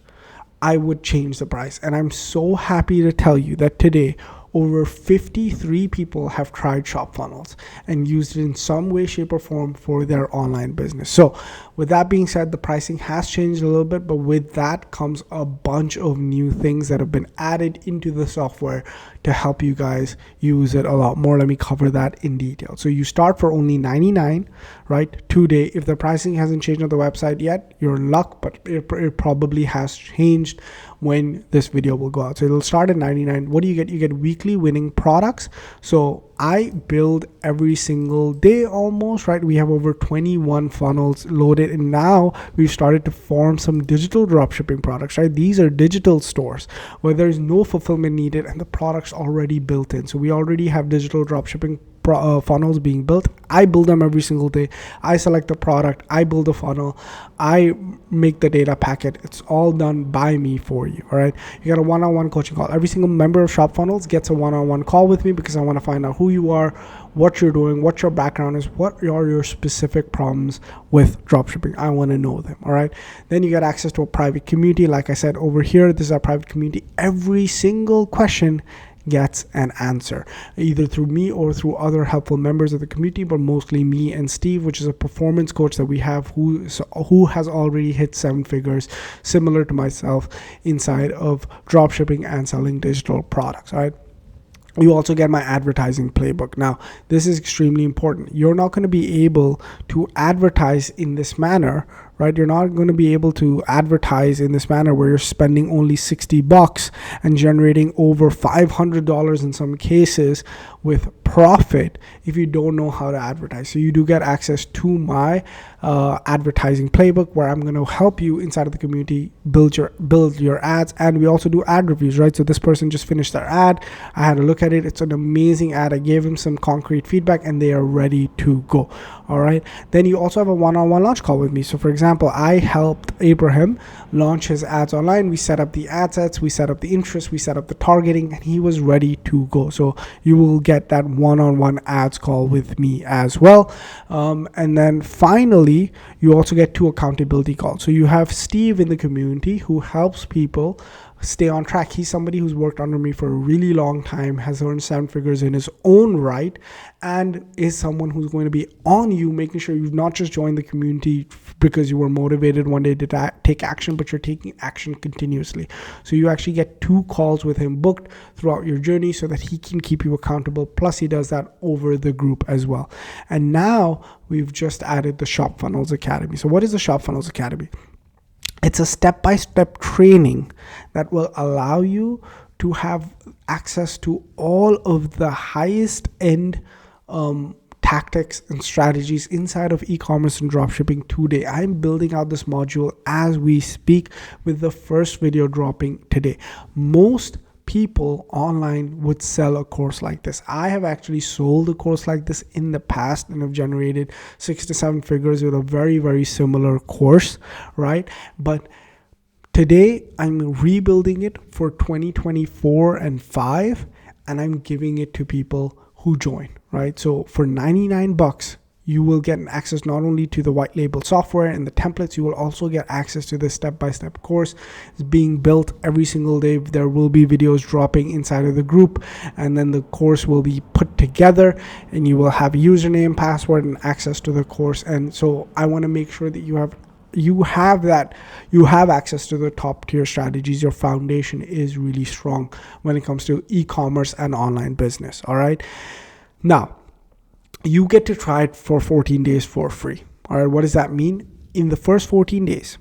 I would change the price. And I'm so happy to tell you that today, over 53 people have tried ShopFunnels and used it in some way, shape, or form for their online business. So with that being said, the pricing has changed a little bit, but with that comes a bunch of new things that have been added into the software to help you guys use it a lot more. Let me cover that in detail. So you start for only $99, right? Today, if the pricing hasn't changed on the website yet, you're in luck, but it probably has changed when this video will go out. So it'll start at $99. What do you get? You get weekly winning products. So I build every single day almost, right? We have over 21 funnels loaded, and now we've started to form some digital dropshipping products, right? These are digital stores where there's no fulfillment needed and the product's already built in. So we already have digital dropshipping funnels being built. I build them every single day. I select the product, I build the funnel, I make the data packet. It's all done by me for you. All right, you got a one-on-one coaching call. Every single member of ShopFunnels gets a one-on-one call with me because I want to find out who you are, what you're doing, what your background is, what are your specific problems with dropshipping. I want to know them. All right, then you get access to a private community. Like I said, over here, this is our private community. Every single question gets an answer, either through me or through other helpful members of the community, but mostly me and Steve, which is a performance coach that we have who has already hit 7 figures, similar to myself, inside of dropshipping and selling digital products. All right, you also get my advertising playbook. Now, this is extremely important. You're not going to be able to advertise in this manner, right? You're not going to be able to advertise in this manner where you're spending only $60 and generating over $500 in some cases with profit if you don't know how to advertise. So you do get access to my advertising playbook, where I'm going to help you inside of the community build your ads. And we also do ad reviews, right? So this person just finished their ad. I had a look at it. It's an amazing ad. I gave him some concrete feedback and they are ready to go. All right. Then you also have a one-on-one launch call with me. So for example, I helped Abraham launch his ads online. We set up the ad sets, we set up the interest, we set up the targeting, and he was ready to go. So you will get that one-on-one ads call with me as well. And then finally, you also get 2 accountability calls. So you have Steve in the community who helps people stay on track. He's somebody who's worked under me for a really long time, has earned 7 figures in his own right, and is someone who's going to be on you, making sure you've not just joined the community because you were motivated one day to take action, but you're taking action continuously. So you actually get 2 calls with him booked throughout your journey so that he can keep you accountable. Plus he does that over the group as well. And now we've just added the ShopFunnels Academy. So what is the ShopFunnels Academy? It's a step-by-step training that will allow you to have access to all of the highest end tactics and strategies inside of e-commerce and dropshipping today. I'm building out this module as we speak, with the first video dropping today. Most people online would sell a course like this. I have actually sold a course like this in the past and have generated 6 to 7 figures with a very, very similar course, right? But today I'm rebuilding it for 2024 and 5, and I'm giving it to people who join, right? So for $99, you will get access not only to the white label software and the templates, you will also get access to the step-by-step course. It's being built every single day. There will be videos dropping inside of the group, and then the course will be put together, and you will have a username, password, and access to the course. And so I want to make sure that you have access to the top tier strategies. Your foundation is really strong when it comes to e-commerce and online business. All right. Now, you get to try it for 14 days for free. All right. What does that mean? In the first 14 days,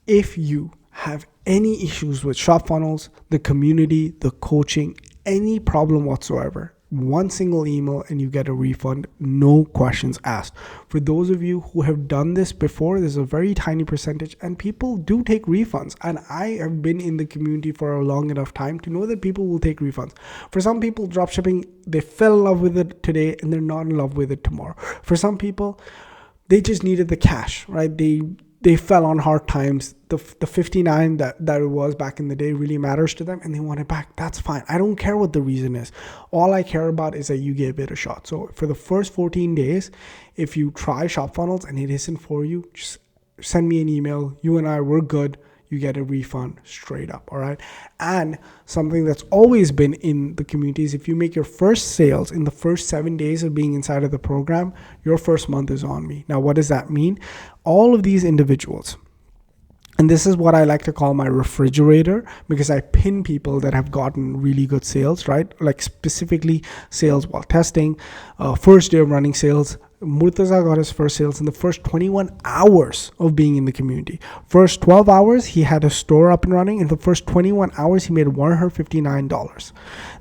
if you have any issues with ShopFunnels, the community, the coaching, any problem whatsoever, one single email and you get a refund, no questions asked. For those of you who have done this before, there's a very tiny percentage, and people do take refunds. And I have been in the community for a long enough time to know that people will take refunds. For some people, dropshipping, they fell in love with it today and they're not in love with it tomorrow. For some people, they just needed the cash, right? They fell on hard times. The 59 that it was back in the day really matters to them, and they want it back. That's fine. I don't care what the reason is. All I care about is that you gave it a shot. So for the first 14 days, if you try ShopFunnels and it isn't for you, just send me an email. You and I, we're good. You get a refund straight up. All right. And something that's always been in the community is if you make your first sales in the first 7 days of being inside of the program, your first month is on me. Now, what does that mean? All of these individuals, and this is what I like to call my refrigerator, because I pin people that have gotten really good sales, right? Like specifically sales while testing, first day of running sales. Murtaza got his first sales in the first 21 hours of being in the community. First 12 hours, he had a store up and running. In the first 21 hours, he made $159.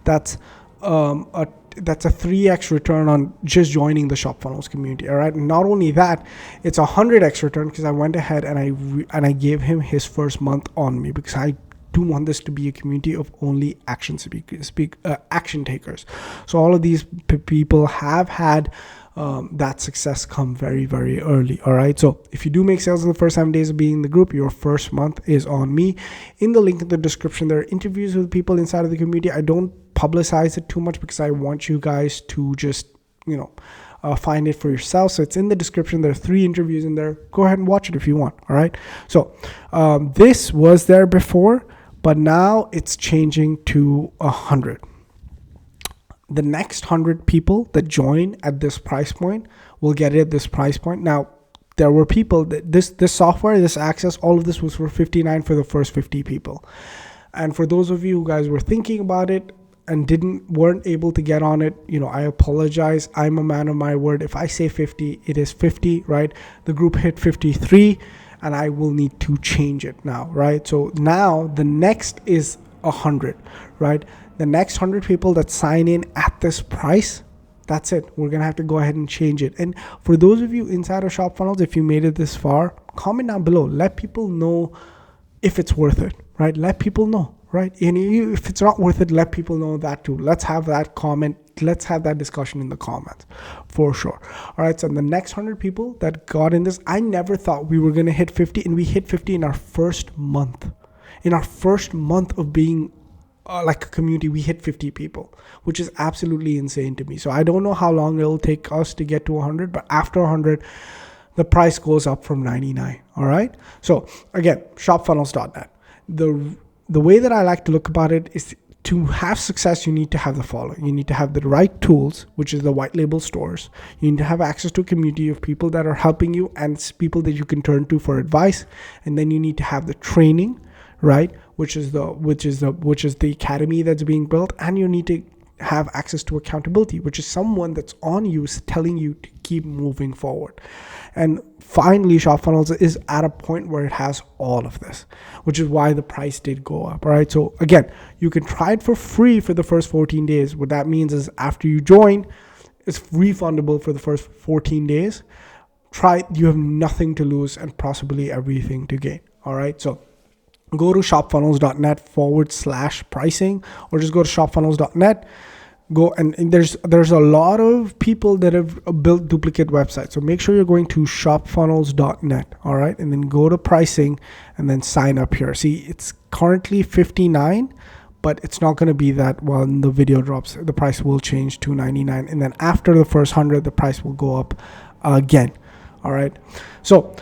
That's a 3x return on just joining the ShopFunnels community. All right. And not only that, it's a 100x return because I went ahead and I gave him his first month on me, because I do want this to be a community of only action action takers. So all of these people have had that success come very, very early. All right. So if you do make sales in the first 7 days of being in the group, your first month is on me. In the link in the description, there are interviews with people inside of the community. I don't publicize it too much because I want you guys to just, find it for yourself. So it's in the description. There are 3 interviews in there. Go ahead and watch it if you want. All right. So this was there before, but now it's changing to 100. The next 100 people that join at this price point will get it at this price point. Now, there were people that this software, this access, all of this was for $59 for the first 50 people. And for those of you who guys were thinking about it and weren't able to get on it, I apologize. I'm a man of my word. If I say 50, it is 50, right? The group hit 53 and I will need to change it now, right? So now the next is 100, right? The next 100 people that sign in at this price, that's it. We're going to have to go ahead and change it. And for those of you inside of ShopFunnels, if you made it this far, comment down below. Let people know if it's worth it, right? Let people know, right? And if it's not worth it, let people know that too. Let's have that comment. Let's have that discussion in the comments for sure. All right. So the next 100 people that got in this, I never thought we were going to hit 50, and we hit 50 in our first month. In our first month of being like a community, we hit 50 people, which is absolutely insane to me. So I don't know how long it'll take us to get to 100, but after 100, the price goes up from 99. All right. So again, shopfunnels.net. The way that I like to look about it is to have success, you need to have the following. You need to have the right tools, which is the white label stores. You need to have access to a community of people that are helping you and people that you can turn to for advice. And then you need to have the training, right? Which is the academy that's being built. And you need to have access to accountability, which is someone that's on you, telling you to keep moving forward. And finally, ShopFunnels is at a point where it has all of this, which is why the price did go up. All right. So again, you can try it for free for the first 14 days. What that means is after you join, it's refundable for the first 14 days. Try it. You have nothing to lose and possibly everything to gain. All right. So go to shopfunnels.net/pricing, or just go to shopfunnels.net. Go and there's a lot of people that have built duplicate websites. So make sure you're going to shopfunnels.net. All right. And then go to pricing and then sign up here. See, it's currently 59, but it's not going to be that when the video drops. The price will change to 99. And then after the first 100, the price will go up again. All right. So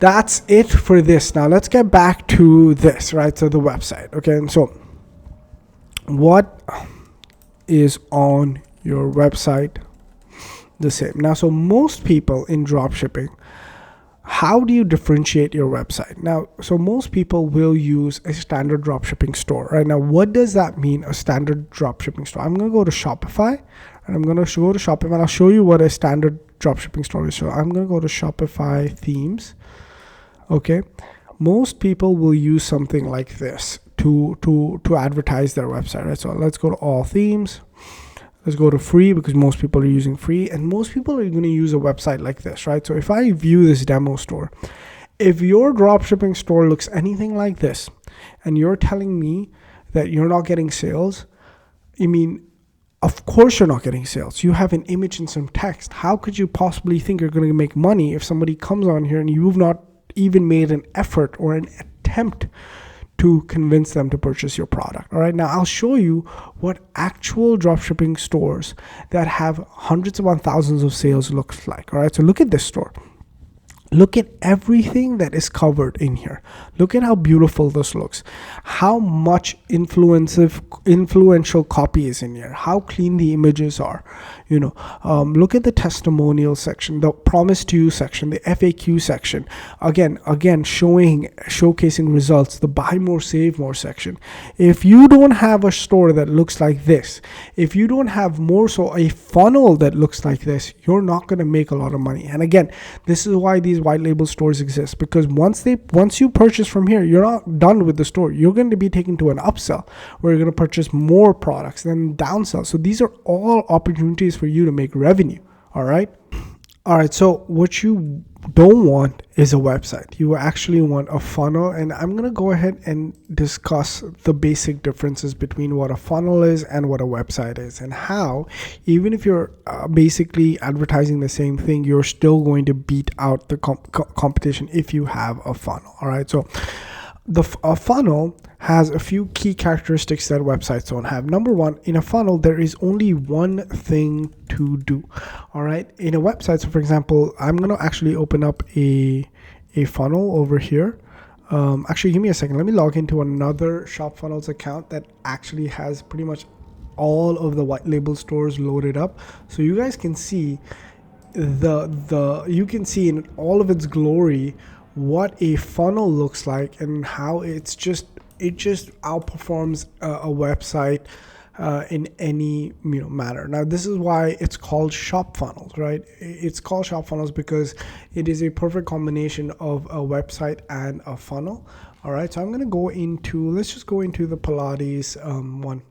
that's it for this. Now let's get back to this, right? So the website. Okay. And so what is on your website the same? Now, so most people in dropshipping, how do you differentiate your website? Now, so most people will use a standard dropshipping store, right? Now, what does that mean, a standard dropshipping store? I'm going to go to Shopify and I'm going to go to Shopify and I'll show you what a standard dropshipping store is. So I'm going to go to Shopify themes. Okay. Most people will use something like this to advertise their website, right? So let's go to all themes. Let's go to free because most people are using free, and most people are going to use a website like this, right? So if I view this demo store, if your dropshipping store looks anything like this and you're telling me that you're not getting sales, I mean, of course you're not getting sales. You have an image and some text. How could you possibly think you're going to make money if somebody comes on here and you've not even made an effort or an attempt to convince them to purchase your product? All right. Now I'll show you what actual dropshipping stores that have hundreds upon thousands of sales looks like. All right. So look at this store. Look at everything that is covered in here. Look at how beautiful this looks. How much influential copy is in here. How clean the images are. Look at the testimonial section, the promise to you section, the FAQ section. Again, showcasing results, the buy more, save more section. If you don't have a store that looks like this, if you don't have more so a funnel that looks like this, you're not going to make a lot of money. And again, this is why these white label stores exist, because once you purchase from here, you're not done with the store. You're going to be taken to an upsell where you're going to purchase more products, then downsell. So these are all opportunities for you to make revenue. All right. All right, so what you don't want is a website. You actually want a funnel, and I'm going to go ahead and discuss the basic differences between what a funnel is and what a website is, and how, even if you're basically advertising the same thing, you're still going to beat out the competition if you have a funnel. All right, so a funnel has a few key characteristics that websites don't have. Number one, in a funnel, there is only one thing to do. All right. In a website, so for example, I'm going to actually open up a funnel over here. Actually, give me a second. Let me log into another ShopFunnels account that actually has pretty much all of the white label stores loaded up, so you guys can see you can see in all of its glory what a funnel looks like and how it just outperforms a website in any manner. Now, this is why it's called ShopFunnels, right? It's called ShopFunnels because it is a perfect combination of a website and a funnel. All right, so I'm going to go into, let's just go into the Pilates one.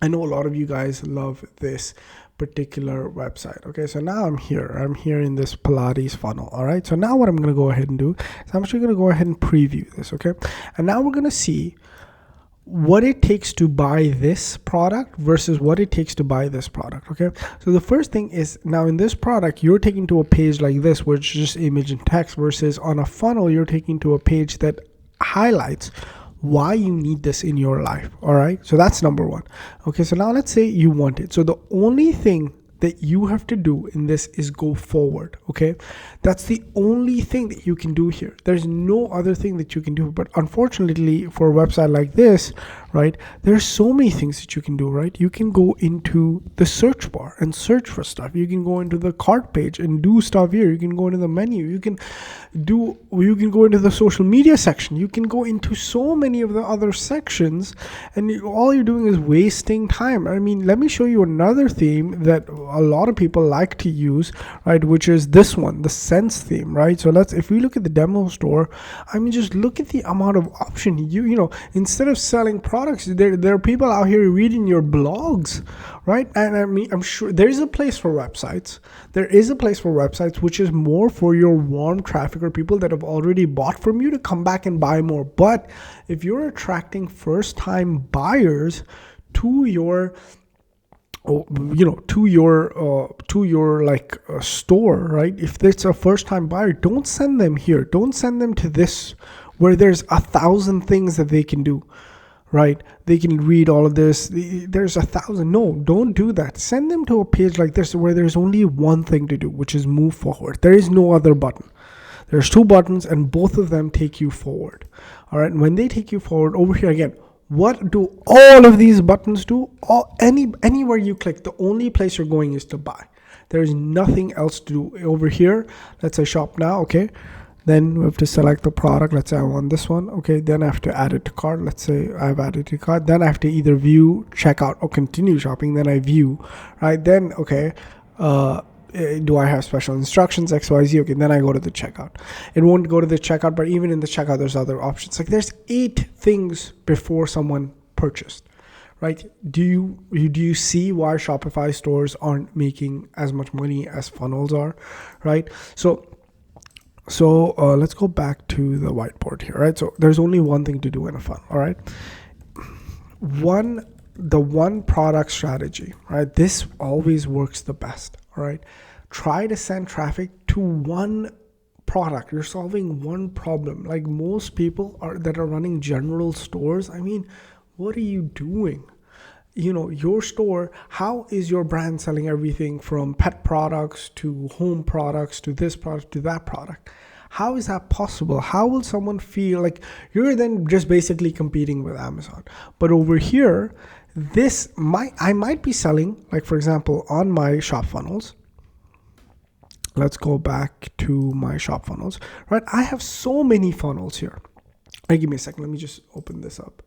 I know a lot of you guys love this particular website. Okay, so now I'm here in this Pilates funnel. All right, so now what I'm going to go ahead and do is I'm actually going to go ahead and preview this. Okay, and now we're going to see what it takes to buy this product versus what it takes to buy this product. Okay, so the first thing is, now in this product you're taking to a page like this, which is just image and text, versus on a funnel you're taking to a page that highlights why you need this in your life. All right, so that's number one. Okay, so now let's say you want it. So the only thing that you have to do in this is go forward. Okay, that's the only thing that you can do here. There's no other thing that you can do. But unfortunately, for a website like this, right, there's so many things that you can do. Right, you can go into the search bar and search for stuff. You can go into the cart page and do stuff here. You can go into the menu. You can go into the social media section. You can go into so many of the other sections, and all you're doing is wasting time. I mean, let me show you another theme that a lot of people like to use, right, which is this one, the Sense theme, right? So if we look at the demo store, I mean, just look at the amount of option. You know, instead of selling products, there are people out here reading your blogs, right? And I mean, I'm sure there is a place for websites. There is a place for websites which is more for your warm traffic or people that have already bought from you to come back and buy more. But if you're attracting first-time buyers to your store, right? If it's a first-time buyer, don't send them here. Don't send them to this where there's 1,000 things that they can do, right? They can read all of this. There's 1,000. No, don't do that. Send them to a page like this where there's only one thing to do, which is move forward. There is no other button. There's two buttons and both of them take you forward. All right. And when they take you forward, over here again, what do all of these buttons do? Anywhere you click, the only place you're going is to buy. There's nothing else to do. Over here, let's say shop now. Okay. Then we have to select the product. Let's say I want this one. Okay. Then I have to add it to cart. Let's say I've added to cart. Then I have to either view, check out, or continue shopping. Then I view, right? Then, okay. Do I have special instructions, XYZ? Okay, then I go to the checkout. It won't go to the checkout, but even in the checkout, there's other options. Like there's 8 things before someone purchased, right? Do you see why Shopify stores aren't making as much money as funnels are, right? So let's go back to the whiteboard here, right? So there's only one thing to do in a funnel, all right? The one product strategy, right? This always works the best. All right, try to send traffic to one product. You're solving one problem. Like most people that are running general stores, I mean, what are you doing? You know, your store, how is your brand selling everything from pet products to home products to this product to that product? How is that possible? How will someone feel like you're then just basically competing with Amazon? But over here, I might be selling, like for example, on my ShopFunnels. Let's go back to my ShopFunnels, right? I have so many funnels here. Right, give me a second. Let me just open this up.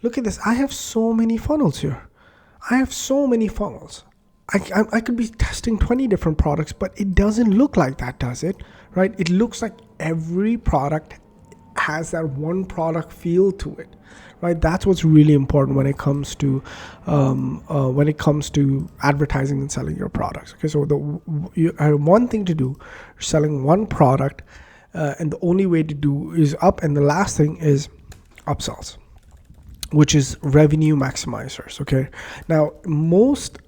Look at this. I have so many funnels here. I have so many funnels. I could be testing 20 different products, but it doesn't look like that, does it? Right? It looks like every product has that one product feel to it, right? That's what's really important when it comes to advertising and selling your products. Okay, so you have one thing to do, you're selling one product, and the only way to do is up, and the last thing is upsells, which is revenue maximizers. Okay, now most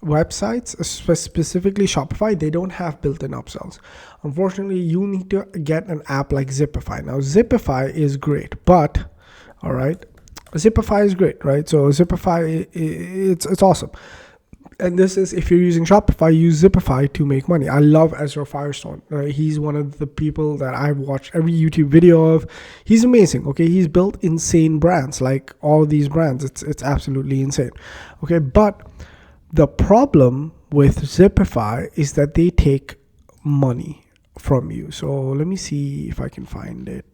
websites, specifically Shopify, they don't have built-in upsells. Unfortunately, you need to get an app like Zipify. Now Zipify is great, but all right, Zipify is great, right? So Zipify, it's awesome. And this is, if you're using Shopify, use Zipify to make money. I love Ezra Firestone. Right? He's one of the people that I've watched every YouTube video of. He's amazing. Okay, he's built insane brands, like all these brands. It's absolutely insane. Okay, but the problem with Zipify is that they take money from you. So let me see if I can find it.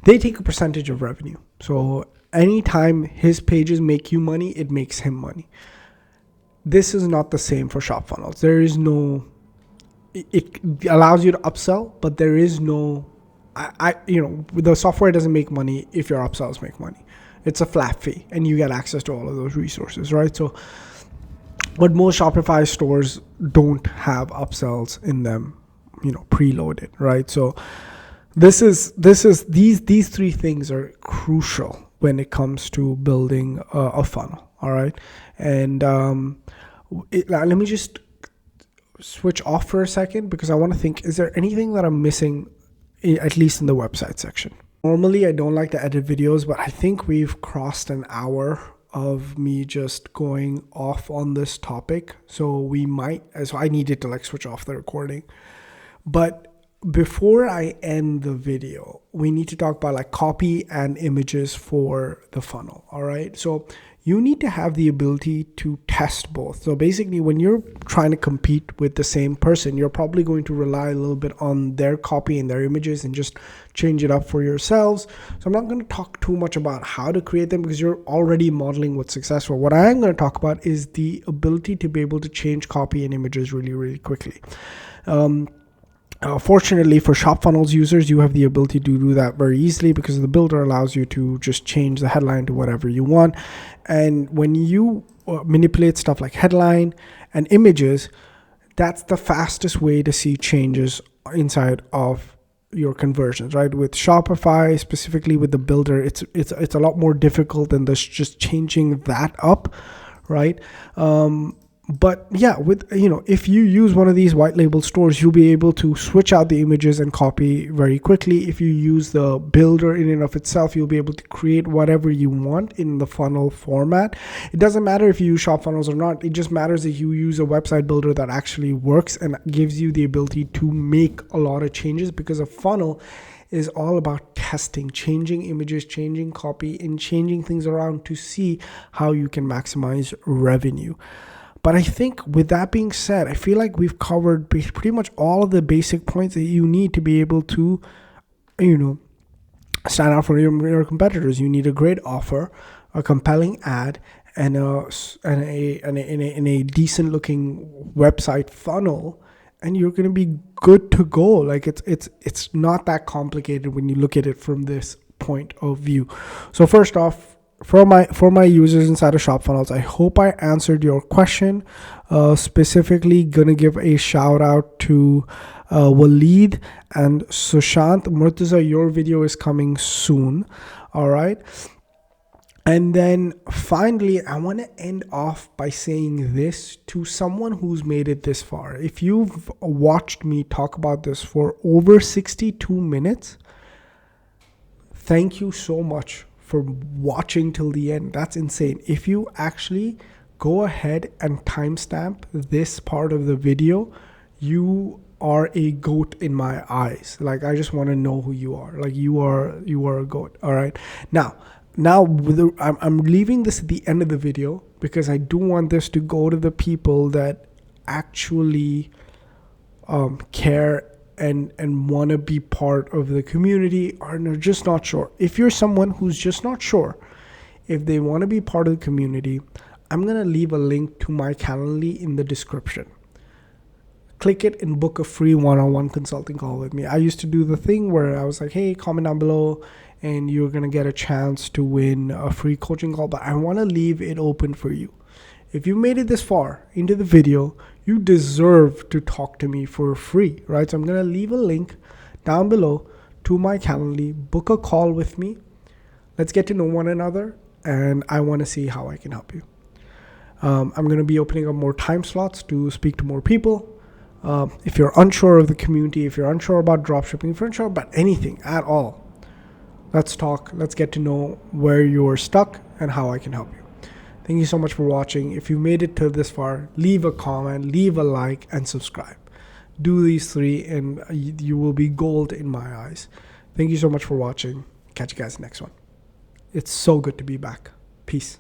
They take a percentage of revenue. So anytime his pages make you money, it makes him money. This is not the same for ShopFunnels. There is no, it allows you to upsell, but there is no, the software doesn't make money if your upsells make money. It's a flat fee and you get access to all of those resources, right? So, but most Shopify stores don't have upsells in them, preloaded, right? So these three things are crucial when it comes to building a funnel. All right. And let me just switch off for a second, because I want to think, is there anything that I'm missing, at least in the website section? Normally, I don't like to edit videos, but I think we've crossed an hour of me just going off on this topic. So I needed to switch off the recording. But before I end the video, we need to talk about copy and images for the funnel. All right. So you need to have the ability to test both. So basically, when you're trying to compete with the same person, you're probably going to rely a little bit on their copy and their images and just change it up for yourselves. So I'm not going to talk too much about how to create them, because you're already modeling what's successful. What I am going to talk about is the ability to be able to change copy and images really, really quickly. Fortunately for ShopFunnels users, you have the ability to do that very easily, because the builder allows you to just change the headline to whatever you want. And when you manipulate stuff like headline and images, that's the fastest way to see changes inside of your conversions, right? With Shopify, specifically with the builder, it's a lot more difficult than just changing that up, right? But yeah, if you use one of these white label stores, you'll be able to switch out the images and copy very quickly. If you use the builder in and of itself, you'll be able to create whatever you want in the funnel format. It doesn't matter if you use ShopFunnels or not. It just matters that you use a website builder that actually works and gives you the ability to make a lot of changes, because a funnel is all about testing, changing images, changing copy, and changing things around to see how you can maximize revenue. But I think with that being said, I feel like we've covered pretty much all of the basic points that you need to be able to, stand out from your competitors. You need a great offer, a compelling ad, and a decent looking website funnel, and you're going to be good to go. It's not that complicated when you look at it from this point of view. So first off, for my users inside of ShopFunnels, I hope I answered your question. Specifically, gonna give a shout out to Waleed and Sushant. Murtaza, your video is coming soon. All right. And then finally, I want to end off by saying this to someone who's made it this far. If you've watched me talk about this for over 62 minutes, thank you so much for watching till the end. That's insane. If you actually go ahead and timestamp this part of the video, you are a goat in my eyes. I just want to know who you are. You are a goat. All right. Now I'm leaving this at the end of the video, because I do want this to go to the people that actually care and want to be part of the community, or are just not sure. If you're someone who's just not sure if they want to be part of the community, I'm going to leave a link to my Calendly in the description. click it and book a free one-on-one consulting call with me. I used to do the thing where I was like, hey, comment down below and you're going to get a chance to win a free coaching call. But I want to leave it open for you. If you made it this far into the video, you deserve to talk to me for free, right? So I'm going to leave a link down below to my Calendly. Book a call with me. Let's get to know one another, and I want to see how I can help you. I'm going to be opening up more time slots to speak to more people. If you're unsure of the community, if you're unsure about dropshipping, if you're unsure about anything at all, let's talk. Let's get to know where you're stuck and how I can help you. Thank you so much for watching. If you made it to this far, leave a comment, leave a like, and subscribe. Do these three and you will be gold in my eyes. Thank you so much for watching. Catch you guys next one. It's so good to be back. Peace.